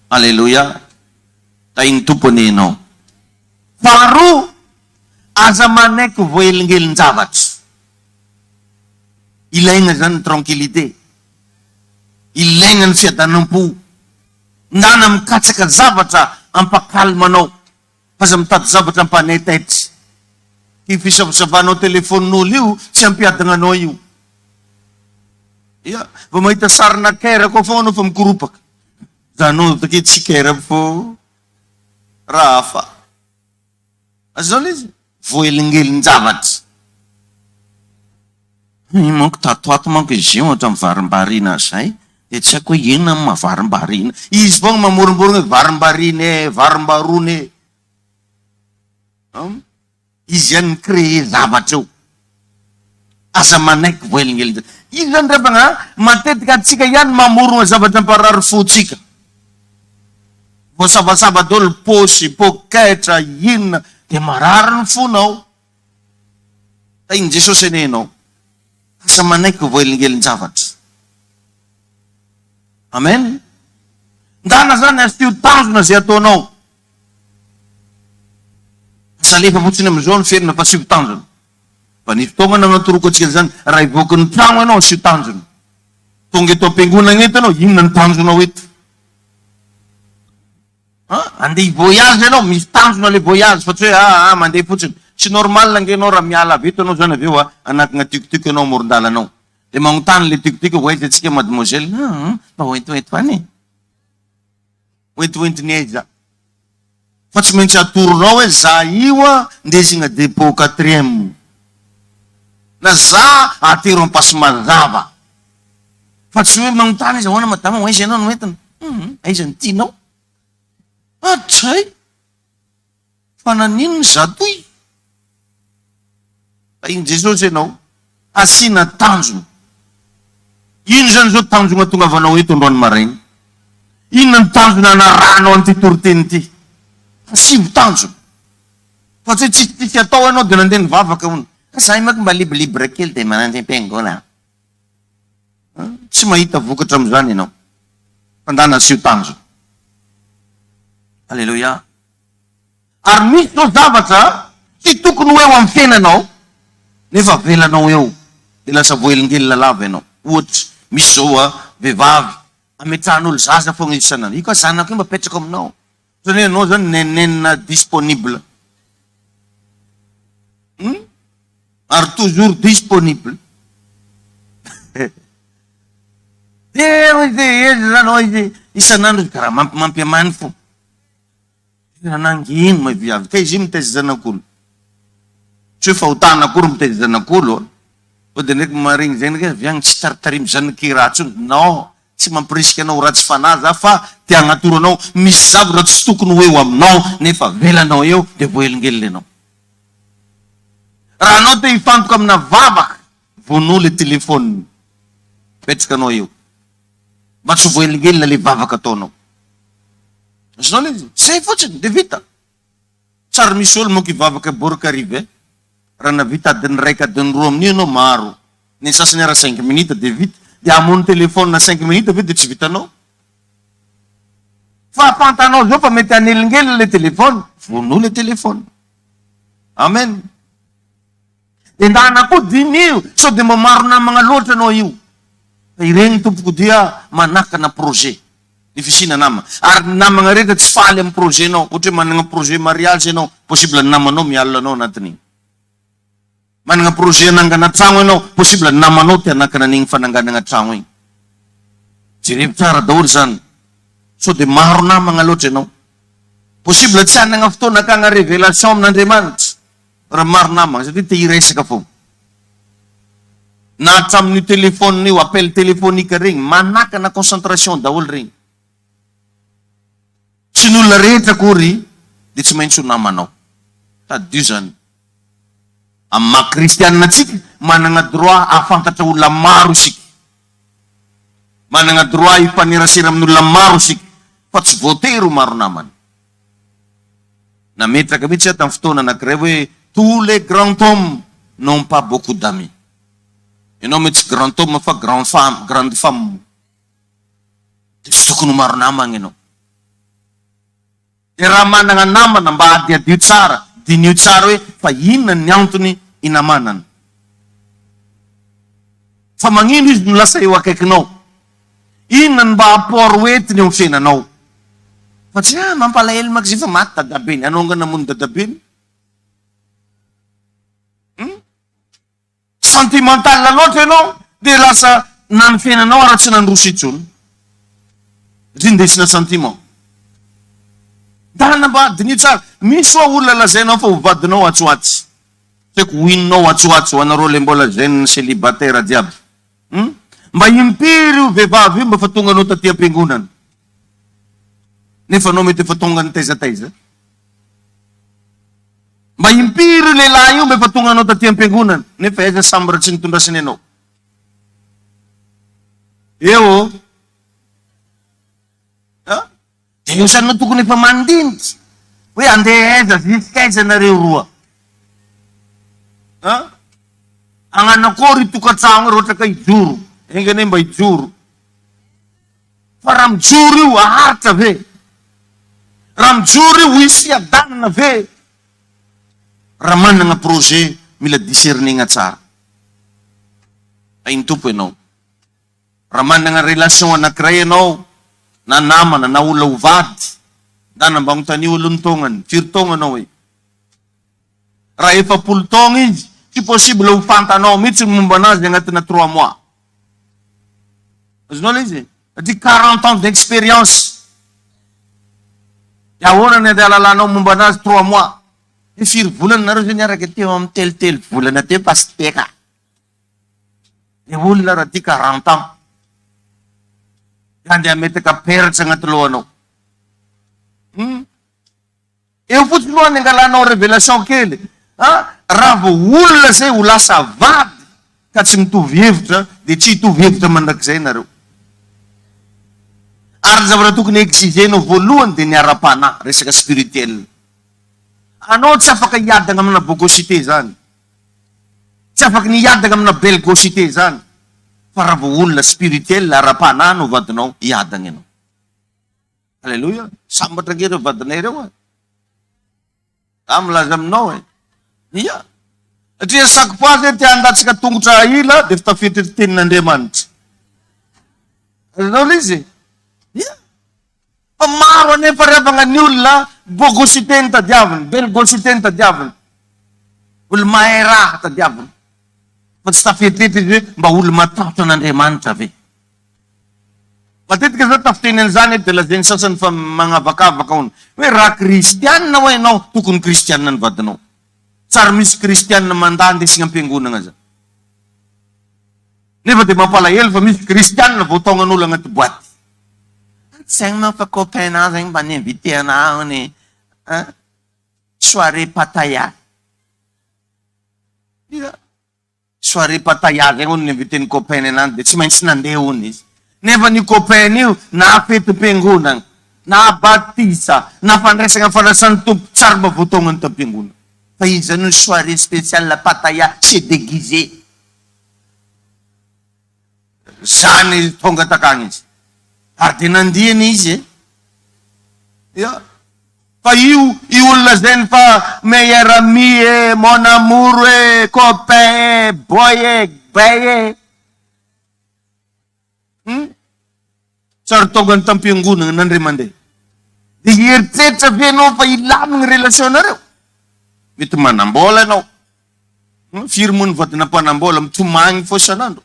Speaker 4: Alleluia. Tainy tompony ianao. Faharoa, aza manaiky voaelingelin-javatra. Ilaigna zany tranquillité. Ilaigna ny fiadanam-po. Ndana mikatsaka zavatra ampakalmanao. Faza mitady zavatra ampanetaitry. Io fisavisavanao telefonin'olo io tsy ampiadana anao io. Ia, vao mahita sarina kera koa foana fa mikoropaka. Zanao take tsy kera fo raha hafa. Azao izy voaelingelin-javatra. Manko tatoato manko izy io ohatra mivarim-barina zay. Dia tsy haiko hoe inona amin'ny mahavarim-barina. Izy foana mamoromborona varim-barina varim-barony. Izy ihany créé zavatra eo. Aza manaiky voaelingelin. Izy zany revagna matetika atsika ihany mamorona zavatra amparary fotsika. Vao savasava daholo posy, poketra, inona dia marary ny fonao. Iny Jesosy enenao. Asa manaiky voelingelin-javatra. Amen. Ndana zany asio tanjona zay ataonao. Asa lefa fotsiny am'izao ny ferina fa asio tanjona. Fa ny fotoagna natoroko atsika zany raha ivoaka ny trano ianao asio tanjona. Tonga eto am-piangonana eto ianao, inona ny tanjonao eto? Andeha voyage ianao, misy tanjona le voyage fa tsy hoe mandeha fotsiny. Tsy normal angenao raha miala avy eto anao zany avy eo anakina tikotiko ianao amoron-dalanao. De magnontany le tikotiko voaiza atsika mademoiselle, mba oentoento any. Oentoento ny aiza. Fa tsy maintsy atoronao hoe za io ndesina dépôt 4e. Na za atero am-pasy mazava. Fa tsy hoe magnontany izy ahoana madama oaiza ianao no entina. Aiza ny tianao? Atsay. Fa nanino ny zatoy? Fa iny Jesosy ianao, asina tanjona. Ino zany zao tanjona tonga avanao eto androany maraina? Inona ny tanjona anaranao an'ity toriteny ity? Asivy tanjona. Fa tsy tsisy atao ianao dia nandeha nivavaka hono. Zahay manko mba libre kely dia manandeha am-piangonana. Tsy mahita vokatra am'izany ianao. Fandana asio tanjona. Alleluia. Ary misy zao zavatra tsy tokony ho eo amin'ny fiainanao nefa velanao eo dia lasa voelingelina lava ianao. Ohatra, misy zao vehivavy ametrahan'olo zaza foana isanandro. Io ka zanako io mba petraka aminao. Zany ianao zany nenenina disponible. Ary toujours disponible. Zanao izy isanandro karaha mampiamany fo. Nanangino may viavy. Ka izy mitaiza zanak'olo. Tsy hoe fahotana akory mitaiza zanak'olo. Dia ndraiky marigny zay ndraiky viagny tsy taritarimy zanaky ratsy. Non, tsy mampirisika anao ratsy fanahy fa te hagnatoro anao misy zavatra tsy tokony ho eo aminao nefa velanao eo dia voelingelina ianao. Raha anao te hifantoka amina vavaka, vono le telefôny. Petraka anao eo. Mba tsy voelingelina le vavaka ataonao. Azonao le zay fotsiny dia vita. Tsara misy olo moka hivavaka borika arive. Raha navita adiny raika adiny roa amin'io ianao maro. Ny sasany ara 5 minutes dia vita. Dia hamono telefôny na 5 minutes ve dia tsy vitanao. Fa apantanao zao fa mety anelingelina le telefôny. Vono le telefôny. Amen. Dia ndana koa dinio. So dia mamaro namagna loatra anao io. Fa ireny tompoko dia manakana projet. Ny fisina nama. Ary namagna rehetra tsy faly amin'ny projetnao. Ohatra hoe manana projet mariage ianao. Possible namanao mialina anao anatin'iny. Manana projet hanangana trano ianao. Possible namanao te hanakana an'iny fananganana trano iny. Jerevy tsara daholo zany. So dia maro namagna loatra ianao. Possible tsy hanana fotoana akagna révélation amin'Andriamanitra. Raha maro namagna satria te hiresaka foana. Na hatramin'io telefôny io, appel téléphonique regny, manakana concentration daholo regny. Tsy n'olona rehetra akory dia tsy maintsy ho namanao. Tadio zany. Amin'ny maha-kristianina antsika, manana droit ahafantatra olona maro isika. Manana droit hifanerasera amin'olona maro isika. Fa tsy voatery ho maro namana. Nametraka mihitsy tamin'ny fotoana anankiray hoe tous les grands hommes n'ont pas beaucoup d'amis. Ianao mety tsy grand homme fa grande femme. Dia tsy tokony ho maro namana ianao. Dia raha manana namana mba adiadio tsara, dinio tsara hoe fa inona ny antony inamanana. Fa magnino izy no lasa eo akaikinao. Inona ny mba apport hoentiny eo amin'ny fiainanao. Fa tsy mampalahelo maka izy fa maty dadabeny. Anao nga namono dadabeny. Sentimental loatra ianao dia lasa na ny fiainanao raha tsy nandroso intsony. Izy ndesina sentiment. Dana mba dinio tsara. Misy hoa olona lazainao fa hovadinao atsoatsy. Tseko hoininao atsoatsy ho anareo le mbola jeune célibataire diaby. Mba impiry io vehivavy io mba fa tonga anao taty am-piangonana. Nefa anao mety efa tonga ny taizataiza. Mba impiry lehilahy io mba efa tonga anao taty am-piangonana. Nefa aiza sambara tsy nitondrasiny anao. Eo. Dia io zany no tokony efa mandinitra. Hoe andeha aiza, ziskaiza nareo roa. Ang anakori tukatsang rota kay juru. Engane mba juru. Ram juru wa harta ve. Ram juru wisi adan na ve. Raman nga proje mila discerning at sar. Ay intu po no. Raman nga relasyon na kraya no. Na naman na naulawvad. Dan ang bang taniuluntungan. Firtongan no eh. Rai pa pultongin. Si possible o pantano. Mitsin mumbanaz nga tinatruwa mo. Mas não lhe de 40 ans d'expérience. Ya wona ne dala la no mumbanas 3 mois. E fir bulan na roja nyara kete om tel bulan na te pas peka. E bulan na ti 40 ans. Kan dia mete ka per sangat lo no. E o put no ne gala no revelation kele. Ah, ravo ulla se ula savad. Katsim tu vievta, de ci tu vievta mandak zenaro. Arza tu kini exigeno voluan din yarapana resaka spiritual. Ano sa pakayada ngam na bugositezan. Sa pakniyada ngam na belgositezan. Para buul la spiritual larapana no vadno yada ngeno. Hallelujah. Samba tragero vadnero wa. Am lazam no eh. Iya. Dia sakpaze ti andat sa tungtra ila defta fitin nandemant. Ano lisi? Yeah. Pamaro ne para bang nyulla bogositenta diavol, belgositenta diavol. Ulmaera ta diavol. Basta fititi baul matata nan emanta ve. Patit ka sa taftinen zanit de la densasan fa mga baka-bakaon. Wera Christian na way no, tukun Christian nan vadno. Sarmis Christian na mandandis ng pingguna nga. Di ba di mapalayel fa mis Christian na butongan ulang at buat. Sang no pa ko pena sang banibitiya na ako ni Swari Pataya. Swari Pataya kaya kung nibitin ko pena nandit. Simens nandeunis. Neba ni ko pena napit pingunang. Nabatisa. Napanres nga para santo sarba butongan ta pingunang. Paisa nun Swari special la Pataya si déguisé. Sani tonga takangis. Artinandian ise. Ya. Pa iulas den pa meyerami mon amour copain boye baye. Sarto gantang pingunang nanrimande. Di yertet sa piano pa ilamang relasyon na rin. Ito manambola no. Firmun vat na panambola tumang fo siya na no.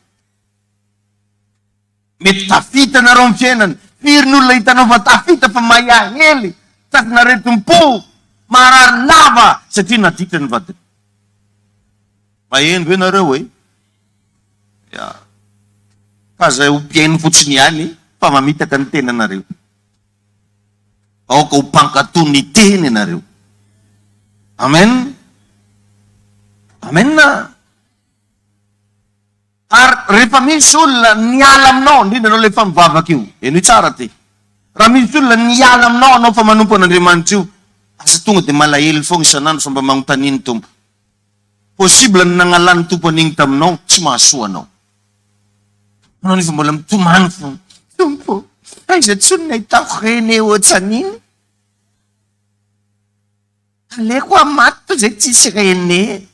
Speaker 4: Metafita na ron fienan. Firnulay tanong matafita pa mayaheli. Tak na rin tumpo. Mararlava sa tinatitan vat. Mayen vinaraw eh. Ya. Kasi upien futsiniani. Pamamita kantena na rin. O kaupang katunitin na rin. Amen? Amen na. Repamisul nialam no, hindi na nolay pang babakyu. Eno charati. Ramisul nialam no, no pamanumpo na rimanchu. Asa tungot ni malayil fong isanan sa pamang tanintum. Posible na ngalan tu paningtam no, sumasua no. Ano ni famalam tumanfong. Tumpo. Ay, sa tsunay tao kene o tsanin. Alekwa matto sa tsisirene.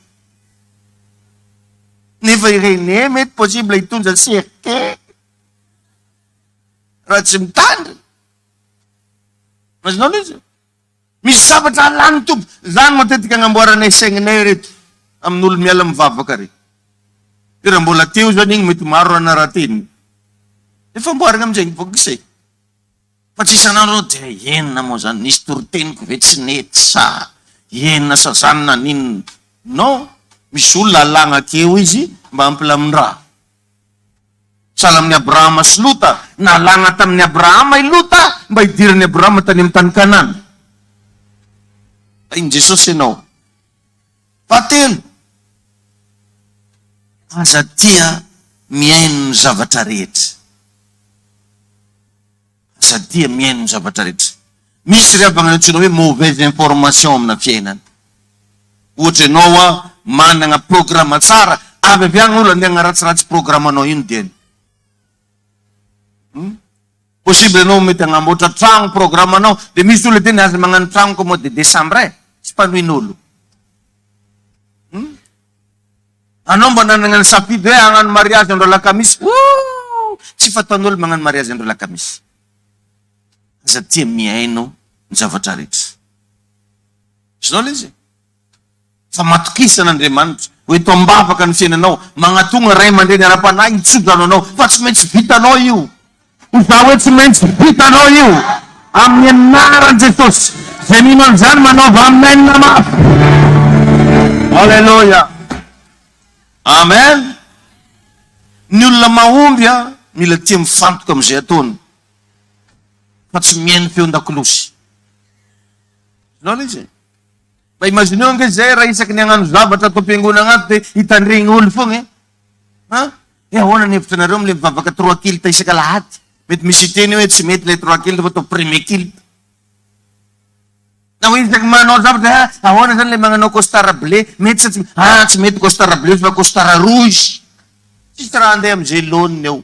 Speaker 4: Never rene, met posible itun sa sirke. Ratsimtan. Mas nolis. Misabat sa lantub. Zan mo titi kang ambora na iseng nerit. Am nul mialam vavakari. Pero mbola tiyo sa ning mitumaro na ratin. Ifang buwar ngam dyan pagkisi. Pati sa narot, yen na mo sa nisturtin ko vetsinit sa yen na sa sana nin. No? Misula lang at kiwisi, mamplamra. Salam ni Abraham as luta, nalangatam ni Abraham ay luta, bay dir ni Abraham tanimtan kanan. Ay, Jesus sino? Patil. Azatia mien zavatarit. Azatia mien zavatarit. Misri abangan sino mauvaise information na fienan. Uche Noah, mana nga programa tsara, Avy avy olo andeha agnaratsiratsy programanao ino dieny. Possible anao mety agnamboatra tragno programanao, de misy olo teny aza magnano tragno ko mois de décembre, tsy mpanoin'olo. Anao mba nanangana safidy hoe hagnano mariage andro alakamisy, tsy fataon'olo magnano mariage andro alakamisy. Aza tia miaino ny zavatra rehetra. Sinao le izy? Fa matokisan'Andriamanitra hoe tombavaka ny fiainanao, magnatonga ray aman-dreny ara-panahy hitsodrano anao, fa tsy maintsy vitanao io. Za hoe tsy maintsy vitanao io amin'ny anaran'i Jesosy. Zay mino an'izany manaova amen na mafy. Alleluia. Amen. Ny olona mahomby mila tia mifantoka amin'izay ataony, fa tsy mihaino feon-dakolosy. Sinao le izy? Mba imagineo ange zay raha isaky ny hagnano zavatra atao am-piangonana agnaty de hitandregny olo fogna ahoana ny hevitra nareo am'le mivavaka 3 kilt isaka lahady? Mety misy teny hoe tsy mety le 3 kilt fa atao premier kilt. Na hoe isaky manao zavatra ahoana zany le magnanao costard bleu, mety sa tsy mety costard bleu fa costard rouge. Tsisy raha andeha am'izay laoniny eo.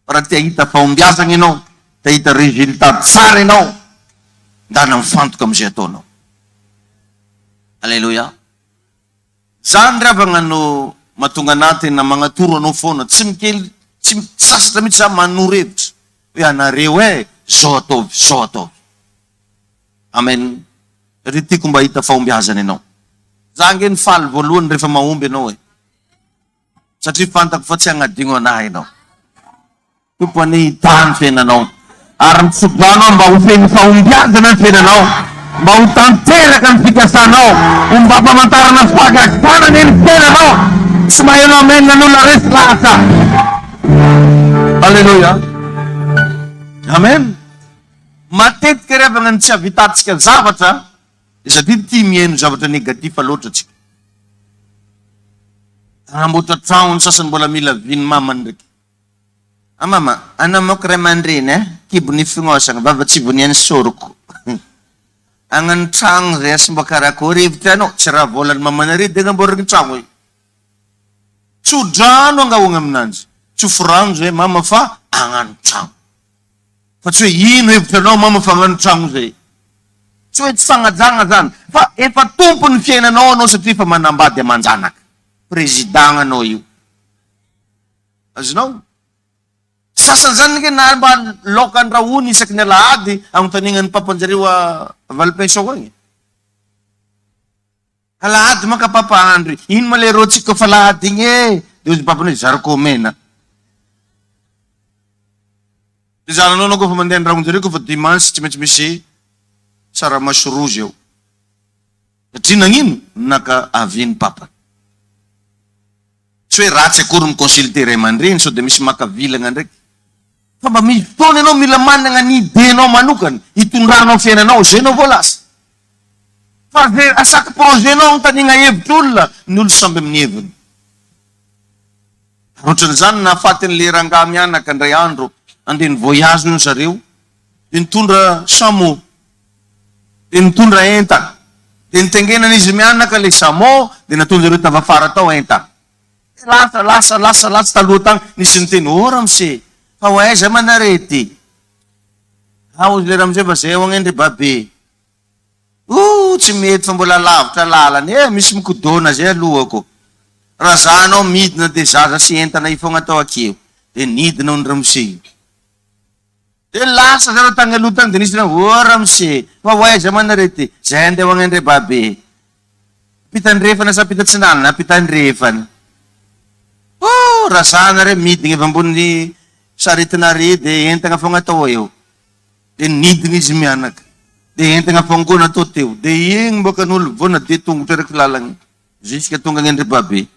Speaker 4: Raha tia hita fahombiazana ianao, tia hita résultat tsara ianao, ndana mifantoka am'izay ataonao. Alleluia. Zany raha vagnano mahatonga anaty na magnatoro anao foana, tsy mikely, tsy sasatra mihitsy za manoro hevitra hoe anareo zao ataovy, zao ataovy. Amen. Ry tiako mba hita fahombiazana ianao. Za nge nifaly voalohany rehefa mahomby ianao satria fantako fa tsy agnadigno anahy ianao. Tompo any hitany fiainanao, ary mitsodrano mba ho feny fahombiazana ny fiainanao, mba ho tanteraka ny fikasanao, ho mba famantarana fagaganana ny fiainanao. Tsy maheno amen nan'olona resy lasa. Alleluia. Amen. Matetika rehefa ngany tsy havitatsika zavatra, satria tia mihaino zavatra negatif loatra tsika. Anamboatra tragno ny sasany mbola mila viny mamany ndraiky. Mama, anao moko ray aman-dreny kibo ny fignosana, vava-tsy voniany soroko. Agnano tragno zay sy mba karakory hevitra anao, tsy raha volany mamanare de namboriny tragno io. Tsodrano angahoagna aminanjy. Tsy forano zay mama fa agnano tragno. Fa tsy hoe ino hevitra anao mama fa agnano tragno zay. Tsy hoe tsy fagnajagna zany, fa efa tompo ny fiainanao anao satria fa manambady aman-janaka. Président anao io. Azonao? Sasany zany nge na mba loka andrahony isaky ny alahady agnontaniana ny papanjareo Valpension agny. Alahady maka papa andro, ino ma le rotsika fa alahady igny de ozy papanao zariko mena. De zananao anao kofa mandeha andrahonjareo kofa dimanche tsy maintsy misy saramaso rozy eo. Satria nagnino? Naka aviny papa. Tsy hoe ratsy akory miconsulter ray aman-dreny sao de misy makavilagna ndraiky. Fa mba misy fotoana ianao mila manana ny idénao manokana, hitondranao fiainanao, zay anao voalasa. Fa zay asaky projet-nao agnontaniana hevitra olona, ny olo samby amin'ny heviny. Ohatran'izany nahafatin'le rangahy mianaka indray andro, andeha ny voyage no zareo, de nitondra samo, de nitondra entana, de nitengenana izy mianaka le samo, de nataonjareo tavafara tao entana. Lasa taloha tagny, nisy niteny, ora mse, fa ho aiza manarety. Ao le raha amizay fa zay ho agnendry babe. Tsy mety fa mbola lavitra lalany, misy mikodona zay alohako. Raha zanao midina de zaza sy entana ifogna tao akeo, de nidina ny ramose. De lasa zareo tagny aloha tagny, de nisy na ora mse, fa ho aiza manarety, zay andeha ho agnendry babe. Pitandrefana sa pitatsinana, pitandrefana. Raha zana re midina efa ambony saretinare de entana fogna tao eo. De nidina izy mianaka. De entana fangona tao teo. De igny mboka n'olo vona de tongotra raiky lalagny. Jusqu'à tonga agnendry babe.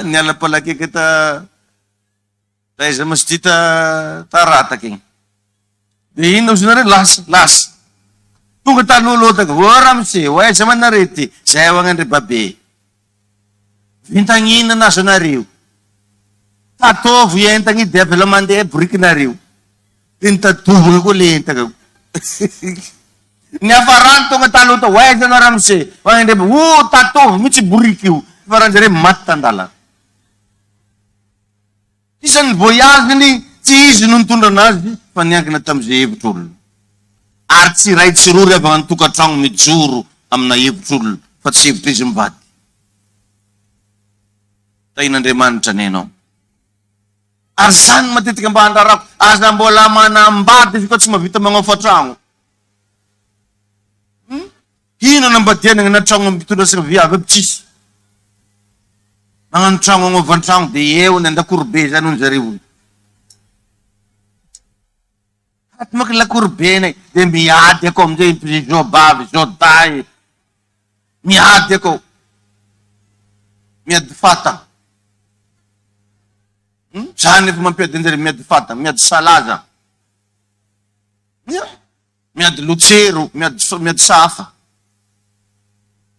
Speaker 4: Niala palakeka taiza masty tarataky igny. De ino ozinare lasa. Tonga talolo taga, ora mse, ho aiza manarety, zay ho agnendry babe. Vintagnina nazo nareo. Tatovo entagny de avela mandeha brikinareo. De nitatobogna koa le entagna. Ny afarany tonga taloha tao, aiza anao Ramose? Magnandreba, tatovy mihitsy boriky io. Faranjare maty tandalana. Isan'ny voyage-ny tsy izy no nitondra anazy, fa niankina tamin'izay hevitr'olona. Ary tsy ray tsy rory avy ny tokantrano mijoro amina hevitr'olona, fa tsy hevitra izy mivady. Tain'Andriamanitra ny ianao. Ary zany matetika mba handrarako, aza mbola manambady izy koa tsy mahavita magnaofa trano. Ino anambadiana na trano mitondra saka viavy aby tsisy. Magnano trano agnaovan-trano dia eo ny andakorobe zany hono zareo. Aty maka lakorobe nay, dia miady ako amin'izay zobavy, zoday. Miady ako. Miady fata. Zany efa mampiady anjare miady fata, miady salaza. Miady lotsero, miady safa.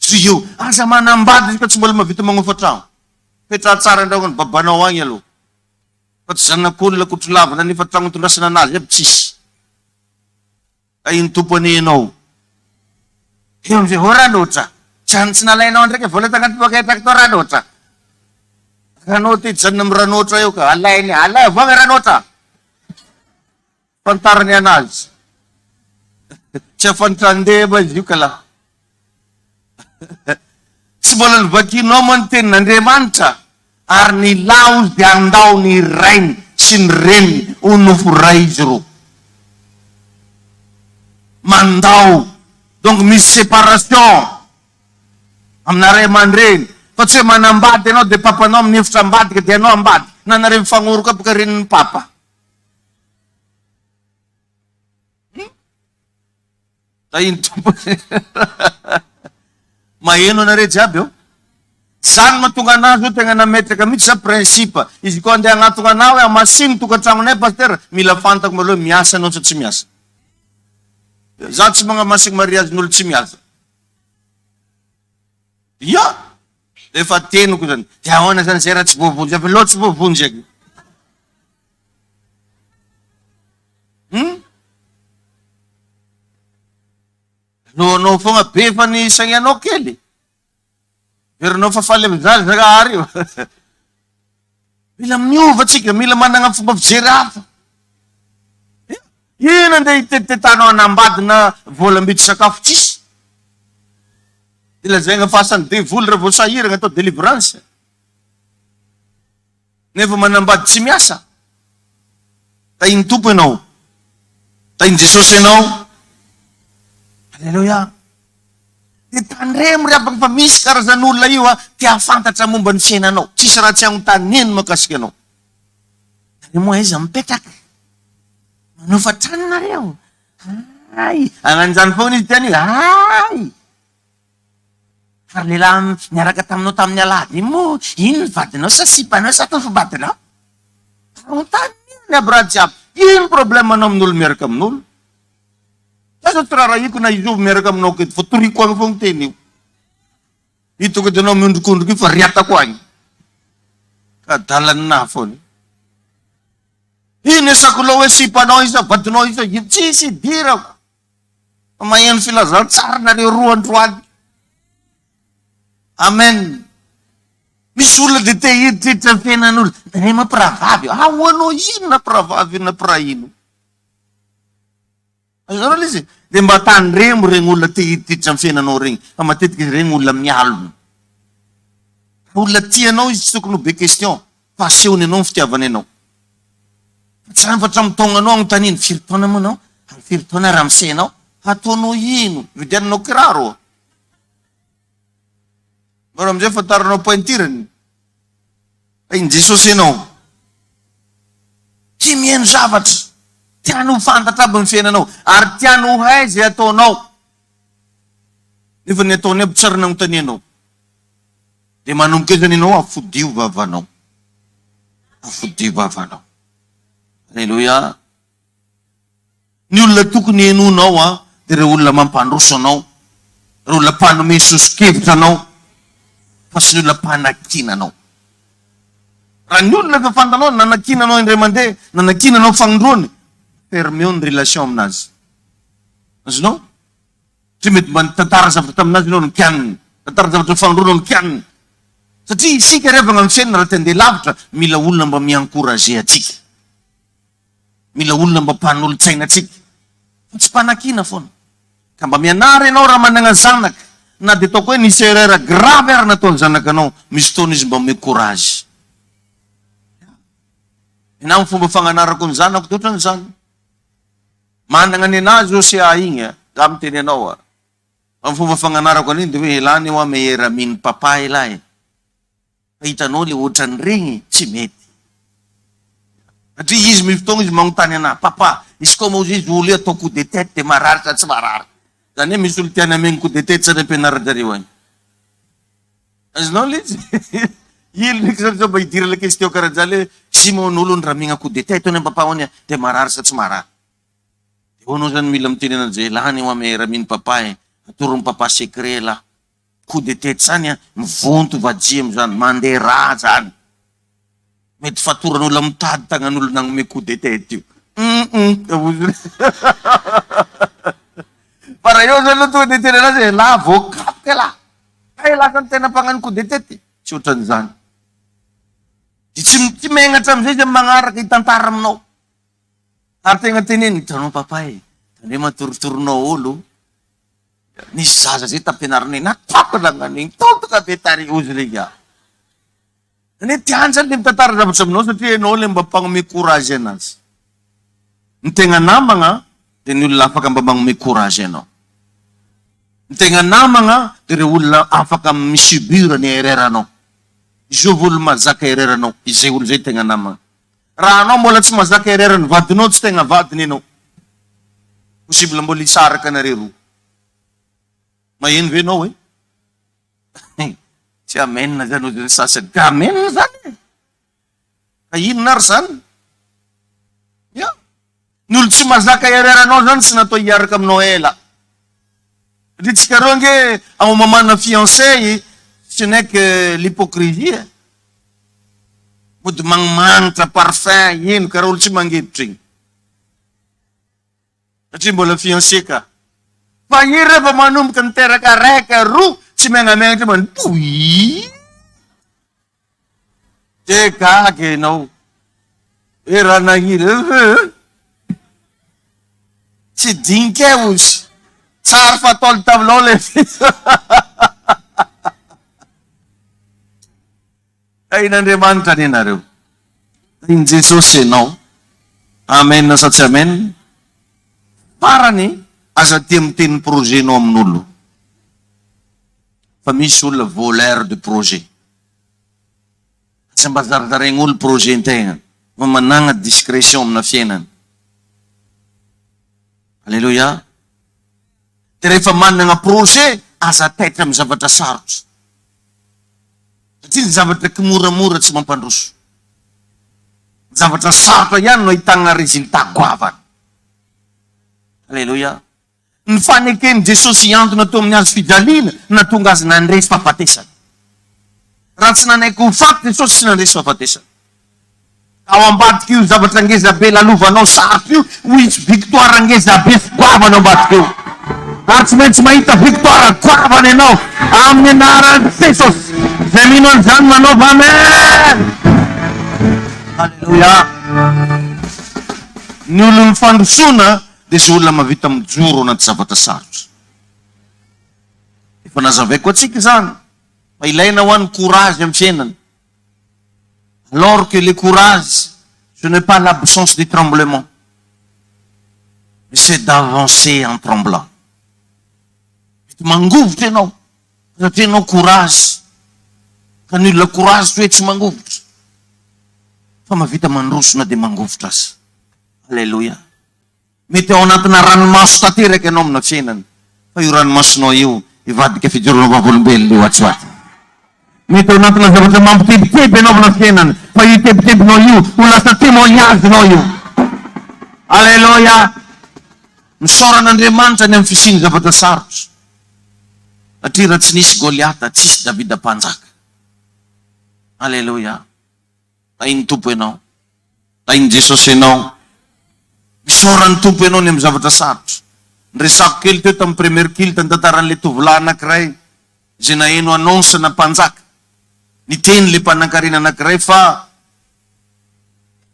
Speaker 4: Tsy io, aza manambady ka tsy mbola mahavita magnofa trano. Petra tsara andragno ny babanao agny aloha. Fa tsy zanak'olona kotro lavana nefa trano itondrasana anazy aby tsisy. Iny tompony ianao. Eo amizay, ranotra. Tsy nalainao ndraiky vola tagnaty paketraka to ranotra. Ranotra ity janona amin'ny ranotra eo ka, alay avanga ranotra. Fantarany anazy. Tsy afantandeba izy io ka la. Tsy mbola nivakinao moa ny tenin'Andriamanitra. Ary ny laozy dia andao ny rainy sy ny reniny ho nofo ray izy roa. Mandao. Donc misy séparation amina ray aman-dreny. Fa tsy hoe manambady ianao dia papanao amin'ny hevitra ambadika dia ianao ambady. Nanareo mifanoroka baka renin'ny papa. Ino tompony. Maheno anareo jiaby eo. Zany mahatonga anazy io tegna nametraka mihitsy sa principe. Izy koa andeha agnatona anao hoe amasiny tokantranonay pasteur, mila fantako maloha miasa anao sa tsy miasa. Za tsy magnamasiny mariazin'olo tsy miasa. Ya, efa teniko zany. Dia ahoana zany zay raha tsy voavonjy, avy loatra tsy voavonjy eky. Loanao foagna be fa ny sagnanao kely. Verinao fa faly amin'izany Zakary io. Mila miova tsika, mila manana fomba fijery hafa. Ino andeha hitetitanao anambady na volam-bity sakafo tsisy. Ilazaigna fasany devoly raha vao sahirana atao délivrance. Nefa manambady tsy miasa. Tainy tompo ianao. Tainy Jesosy ianao. Alleluia. Dia tandremo riabaka fa misy karazan'olona io tia fantatra momba ny fiainanao. Tsisy raha tsy agnotaneny makasika anao. Moa izy mipetraka. Manofa tranonareo. Ay, agnanjany foana izy tiany. Ay. Fa lehilahy niaraka taminao tamin'ny alahady mo, ino ny vadinao sa sipanao sa atao fobadinao? Anontany ny aby raha jiaby. Ino problème anao amin'olo miaraka amin'olo? Asa raha iko na izy miaraka aminao keto, fa toriko agny foana teny io. Ito keto anao miondrikondriko io fa riatako agny. Ka dalanina foana. Ino esako loha hoe sipanao isa, vadinao isa, tsisy idirako. Maheno filazana tsara nareo roa androany. Amen. Misy olona dia te hiditra ny fiainan'olona. Re mampiravavy. Hoanao ino na piravavy na pirahino? Azanao izy. Dia mba tandremo regny olona te hiditra ny fiainanao regny. Fa matetika izy regny olona mialona. Olona tianao izy tsy tokony ho be question. Fa asehony anao ny fitiavana anao. Tsy raha fatra mitonganao agnotaniny. Firy taona moa anao? Firy taona Ramose anao? Ataonao ino? Vidiananao kiraro. Mara amizay fantaranao pointirany. Iny Jesosy ianao. Tia mihaino zavatra. Tiano ho fantatra aby ny fiainanao. Ary tiano ho hay zay ataonao. Nefa ny ataony aby tsara nagnontanianao. Dia manomboka zany ianao afodio vavanao. Afodio vavanao. Alleluia. Ny olona tokony henonao dia ireo olona mampandroso anao. Ireo olona mpanome sosokevitra anao. Fa sy ny olona mpanakina anao. Raha ny olona efa fantanao, nanakina anao indray mandeha, nanakina anao fagnondroany, fermeo ny relation aminazy. Azonao? Tsy mety mba nitantara zavatra taminazy ianao ny kianina, tantara zavatra fanoroana ny kianina. Satria isika rehefa amin'ny fiainana raha te-handeha lavitra, mila olona mba miencourager atsika. Mila olona mba mpanolontsaina atsika. Fa tsy mpanakiana foana. Ka mba mianara ianao raha manana zanaka, na dia ataoko hoe nisy erreur grave ary nataony zanakanao, misy fotoana izy mba miencourage. Na amin'ny fomba fagnanarako ny zanako dia ohatran'ny zany. Manana ny anazy OCA igny, za miteny anao amin'ny fomba fagnanarako an'iny dia hoe elany eo meilleur ami ny papa elahy. Fa hitanao le ohatran'ny regny tsy mety. Satria izy misy fotoana izy magnontany anahy, papa, izy koa moa izy olo io atao coup de tête dia marary sa tsy marary. Zany hoe misy olo tiany ameny coup de tête sa ny ampianarajareo any. Azonao le izy. Ilo ndraiky zany mba hidira le question karaha zany hoe si mon'olo ny raha migna coup de tête ny papa hoany dia marary sa tsy marary. Dia hoanao zany mila miteny an'izay elany eo meilleur ami ny papa atoro ny papa secret la. Coup de tête zany mivonto vajiam zany, mandeha raha zany. Mety fatoran'olo mitady tagnan'olo nagnome coup de tête io. Para eo zany aloha tonga dia tena anazy la voakapoka la. Kay la zany tena mpagnano coup de tête. Tsy ohatran'izany. Tsy megnatra amizay izy magnaraka hitantara aminao. Ary tegna teneny, hitanao papa tane matoritoronao olo. Nisy zaza zay tampianaranay natako langan'igny totoka be tary ozy le ia. Ny tiany zany le mitantara zavatra aminao satria ianao le mba mpagnome courage anazy. Ny tegna namagna dia ny olona afaka mba magnome courage anao. Ny tegna namagna dia ireo olona afaka misubira ny erreur-anao. Izy io olo mazaka erreur-anao, izay olo zay tegna namagna. Raha anao mbola tsy mazaka erreur-ny vadinao, tsy tegna vadiny ianao. Possible mbola hisaraka anareo roa. Maheno ve anao hoe? Tsy amenina zany ozy ny sasany. Ka amenina zany. Ka inona ary zany? Ya. Ny olo tsy mazaka erreur-anao zany tsy natao hiaraka aminao ela. Satria tsika reo nge ao mamana fiancé, ce n'est que l'hypocrisie. Mody magnimanitra parfum, ino, ka raha olo tsy mangeditra igny. Satria mbola fiancé ka. Fa iny rehefa manomboka niteraka raika roa, tsy megnamenatra mantoy. Tekaky ianao. E raha nahiry. Tsy dinka ozy. Tsara fatolo taminao le ain'Andriamanitra any ianareo. In Jesosy ianao. Amen sa tsy amen? Farany aza tia miteny projet-nao amin'olo. Fa misy olona voleur de projet. Asa mba zarazaraigny olo projet-ntegna. Fa managna discrétion amina fiainana. Alléluia. Dia rehefa manana projet, aza taitra amin'ny zavatra sarotra. Satria ny zavatra kimoramora tsy mampandroso. Ny zavatra sarotra ihany no ahitana résultat goavana. Alléluia. Ny fanekeny Jesosy hiantona tao amin'ny hazo fijaliana, natonga azy nandresy fahafatesana. Raha tsy nanaiky ho faty Jesosy tsy nandresy fahafatesana. Ao ambadika io zavatra ngezabe lalovanao sarotra io, hoisy victoire ngezabe goavana ambadika io. Ary tsy maintsy mahita victoire goavana ianao amin'ny anaran'i Jesosy. Zay mino an'izany manaova amen. Alléluia. Ny olona fandrosoana dia izay olona mavita mijoro anaty zavatra sarotra. Efa nazavaiko atsika zany. Fa ilaina ho an'ny courage amin'ny fiainana. Alors que le courage, ce n'est pas l'absence de tremblement, mais c'est d'avancer en tremblant. Mangovitra ianao. Satria ianao courage. Ka ny olona courage toe tsy mangovitra. Fa mavita mandrosona dia mangovitra azy. Alléluia. Mety ao anatina ranomaso tanteraka ianao amina fiainana. Fa io ranomasonao io ivadika fijoroana vavolombelona io atsoaty. Mety ao anatina zavatra mampitebiteby ianao amina fiainana. Fa io tebitebinao io ho lasa témoignage-nao io. Alléluia. Misaoran'Andriamanitra ny amin'ny fisiany zavatra sarotra. Satria raha tsy nisy Goliata, tsisy Davida mpanjaka. Alléluia. Tainy tompo ianao. Tainy Jesosy ianao. Misaoran'ny tompo ianao ny amin'ny zavatra sarotra. Resako kely teo tamin'ny premier kily tantaran'le tovolahy anankiray zay naheno annonce na mpanjaka. Niteny le mpanankarena anankiray fa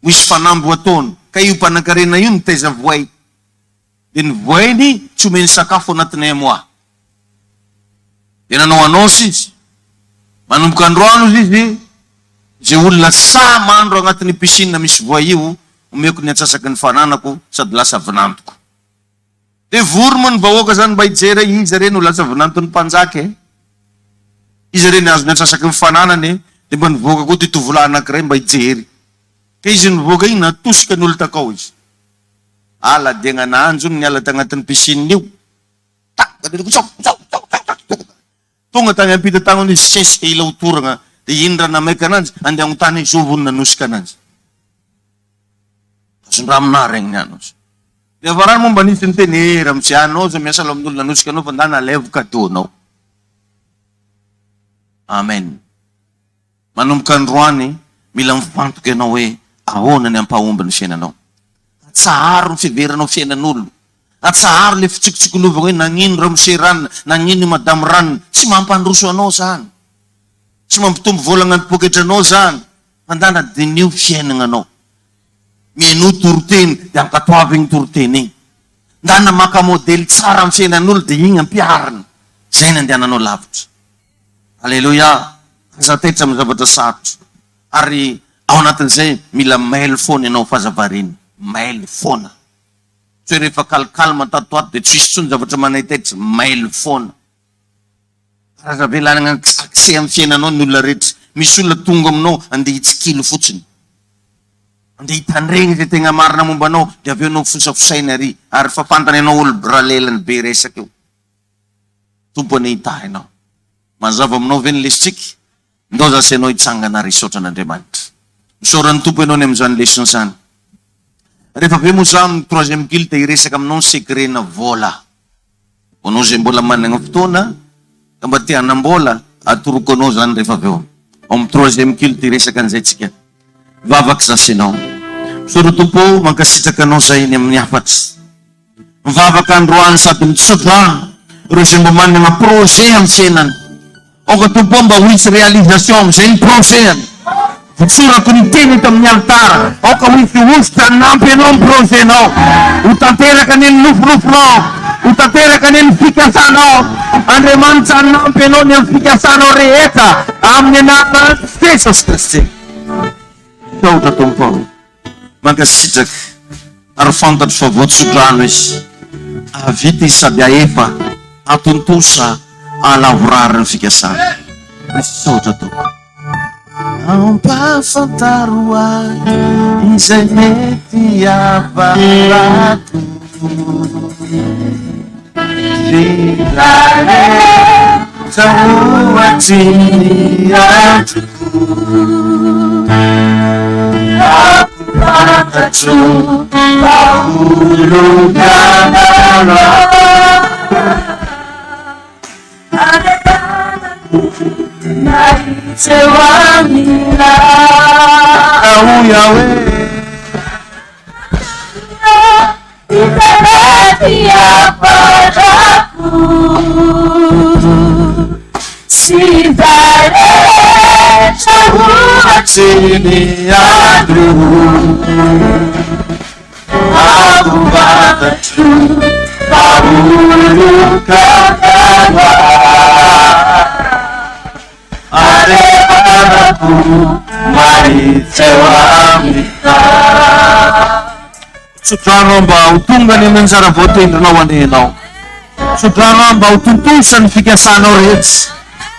Speaker 4: misy fanambo ataony. Ka io mpanankarena io nitaiza voay. Dia ny voainy tsy omeny sakafo anatin'ny mois. Dia nanao annonce izy. Manomboka androano izy, zay olona sa mandro agnatin'ny piscine misy voay io, omeko ny atsasaky ny fananako sady lasa vinantoko. Dia vory moa ny vahoaka zany mba hijery izy reny ho lasa vinantony mpanjaka e. Izy reny azo ny atsasaky ny fananany dia mba nivoaka koa ty tovolahy anankiray mba hijery. Ka izy nivoaka iny natosika ny olo takao izy. Ala dia gnananjo ny ala tagnatin'ny piscine io. Tonga tany ampita tagnony izy sesika ila otoragna. Dia iny raha namaika ananjy andeha agnontany izy ovony nanosika ananjy. Azondraha aminah regny niano izy. Dia avarany moa mba nisy niteny raha misy anao zao miasa lo amin'olo nanosika anao fa ndana alevo kadonao. Amen. Manomboka androany mila mifantoka ianao hoe ahoana ny ampahomby ny fiainanao. Atsaharo ny fiveranao fiainan'olo. Atsaharo le fitsikotsikolovana hoe nagnino ramose ranona, nagnino madamo ranona. Tsy mampandroso anao zany. Tsy mampitombo volagna ny poketranao zany. Mandana dinio fiainagnanao. Mieno toroteny dia ankatoavy igny toroteny igny. Ndana maka modely tsara amin'ny fiainan'olo dia igny ampiarina. Zay ny andehananao lavitra. Alleluia. Zatetra amin'ny zavatra sarotra. Ary ao anatin'izay mila mail foana ianao fahazavariny. Mail foana. Tsy rehefa kalkalma tatoato dia tsisy tsony zavatra manaitaitra. Mail foana. Karazavelana accès amin'ny fiainanao ny olona rehetra. Misy olona tonga aminao andeha hitsikilo fotsiny. Andeha hitandregny zay tegna marina momba anao dia avy eo anao fosafosaina ary fafantany anao olo bralelany be resaka eo. Tompony hitahinao. Mazava aminao ve ny lesitsika? Ndao za sianao hitsangana risaotran'Andriamanitra. Misaoran'ny tompo ianao ny amin'izany lesona zany. Rehefa avy eo moa za amin'ny troisième culte hiresaka aminao ny secret na vola. Anao zay mbola manana fotoana ka mba te hanambola atoroko anao zany rehefa avy eo. Ao amin'ny troisième culte hiresaka an'izay tsika. Vavaky zasy ianao. Misaora tompo mankasitraka anao zay ny amin'ny afatsy. Mivavaka androany sady mitsotra ireo zay mba manana projet amin'ny fiainany. Oka tompo mba ho hisy réalisation amin'izay ny projet-any. Vitsorako ny teny tamin'ny altara. Oka ho hisy ositra nampy anao ny projet-nao. Ho tanteraka ny nofinofinao. Ho tanteraka ny fikasanao. Andriamanitra nampy anao ny fikasanao rehetra amin'ny anarana Jesosy Kristy. Saotra tompo. Mankasitraka ary fantatro fa voatsodrano izy. Avita izy sady aefa atontosa alavorary ny fikasana. Saotra tompo. Ampafantaro ahy izay mety avarato. Vilare zahoaty ny atroko. Ampafantaro ahologanara. Naitewamila Yahweh Ibaretia padaku Sidare Chahuatini Adru Abu Bakatu Paulu Kakawa Areparaku maritewamita. Sodrano mba utunga ni mensara voatendrinao anenao. Sodrano mba utuntusa ny fikasanao rehetra.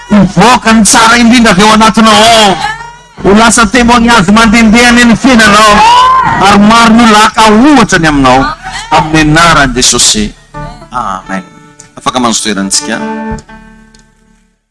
Speaker 4: Hivoaka ny tsara indrindra avy eo anatinao. Ho lasa témoignage mandendehany ny fiainanao. Ary maro ny olona akaohatra ny aminao. Amin'ny anaran'i Jesosy. Amen. Afaka manzo toerantsika.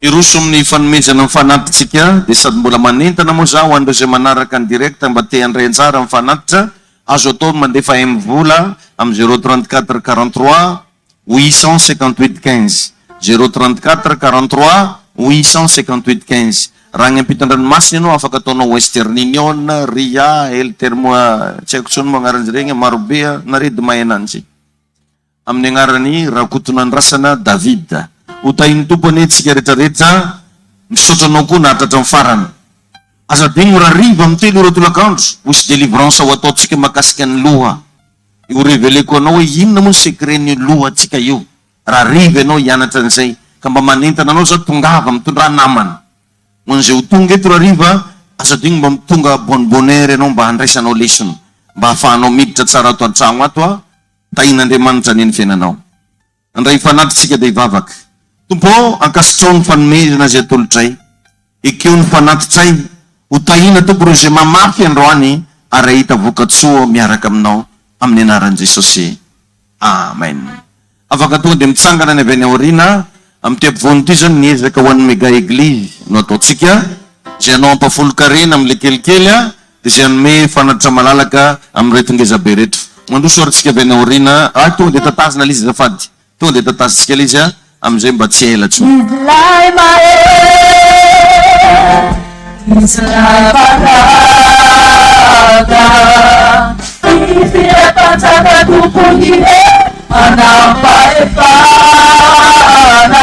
Speaker 4: Iroso amin'ny fanomezana amin'ny fanatitsika dia sady mbola manentana moa za ho an'ireo zay manaraka ny direkta mba te handray anjara amin'ny fanatitra. Azo atao mandefa vola amin'ny 034 43 858 15 034 43 858 15. Raha ny ampitan-dranomasina ianao afaka ataonao Western Union, Ria, Eltermo, tsy haiko tsony moa agnaran'izy regny, marobe na Red Maina anzy. amin'ny agnarany rakotonandrasana Davida. Ho tahin'ny tompony antsika rehetrarehetra misotranao koa nahatratra amin'ny farany. Azadino raha riva amin'ny telo ora tolakandro ho isy délivrance ho ataontsika makasika ny loha. Io reveleko anao hoe inona moa ny secret-ny loha atsika io. Raha riva ianao hianatra an'izay ka mba manentana anao zao tongava mitondra namana. Mon'izay ho tonga eto raha riva, azadino mba mitonga bonbonnaire ianao mba handraisanao lesona. Mba hahafahanao miditra tsara ato an-tragno ato tain'Andriamanitra ny fiainanao. Andray fanatitsika dia hivavaka. Tompo, ankasitrao ny fanomezana zay atolotray. Ekeo ny fanatitray. Ho tahina to projet mamafy androany ary ahita vokatsoa miaraka aminao amin'ny anaran'i Jesosy. Amen. Afaka tonga dia mitsangana ny avy any aoriana amin'ny ty-ampovoany ity zany niezaka ho an'ny mega église no ataontsika. Zay anao ampafolo-karena amin'ilay kelikely dia zay anome fanatitra malalaka amin'ny retongeza be reto. Mandroso arantsika avy any aoriana. Tonga dia tatazina ilay izy zafady. Tonga dia tatazitsika ilay izy amin'izay mba tsy elatsy.
Speaker 3: It's like Pagada, it's the Pataga to Puni, and now by Pana.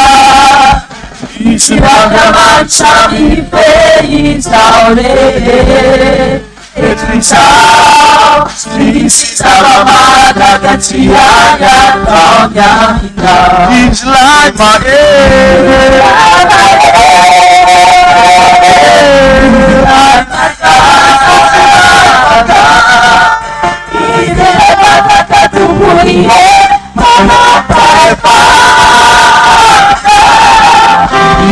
Speaker 3: It's the Pagamacha, it's down there. It's out, it's Salamada, that's the it's like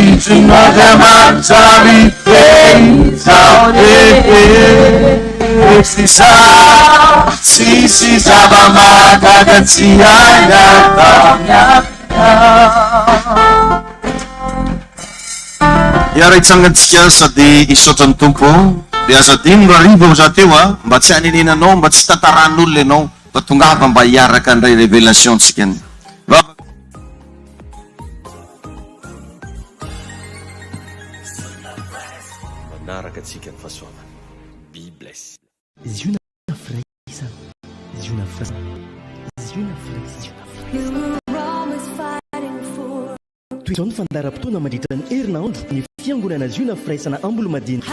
Speaker 3: it's another man, sorry, face out there. It's the sound, it's Abamaka, that's the
Speaker 4: Yara itsangatsika sady isotra ny tompo dia azadino raha riva ho za teo mba tsy hanenenanao mba tsy tantaran'olona ianao fa tongava mba hiaraka andray révélation tsika ny
Speaker 1: manaraka atsika ny fahasoavana. Be blessed.
Speaker 2: Ziona fraisa, ziona fraisa, ziona fraisa. Toy izao ny fandaharam-potoana mandritra ny herinandro ny fiangonana ziona firaisana Ambolomadina.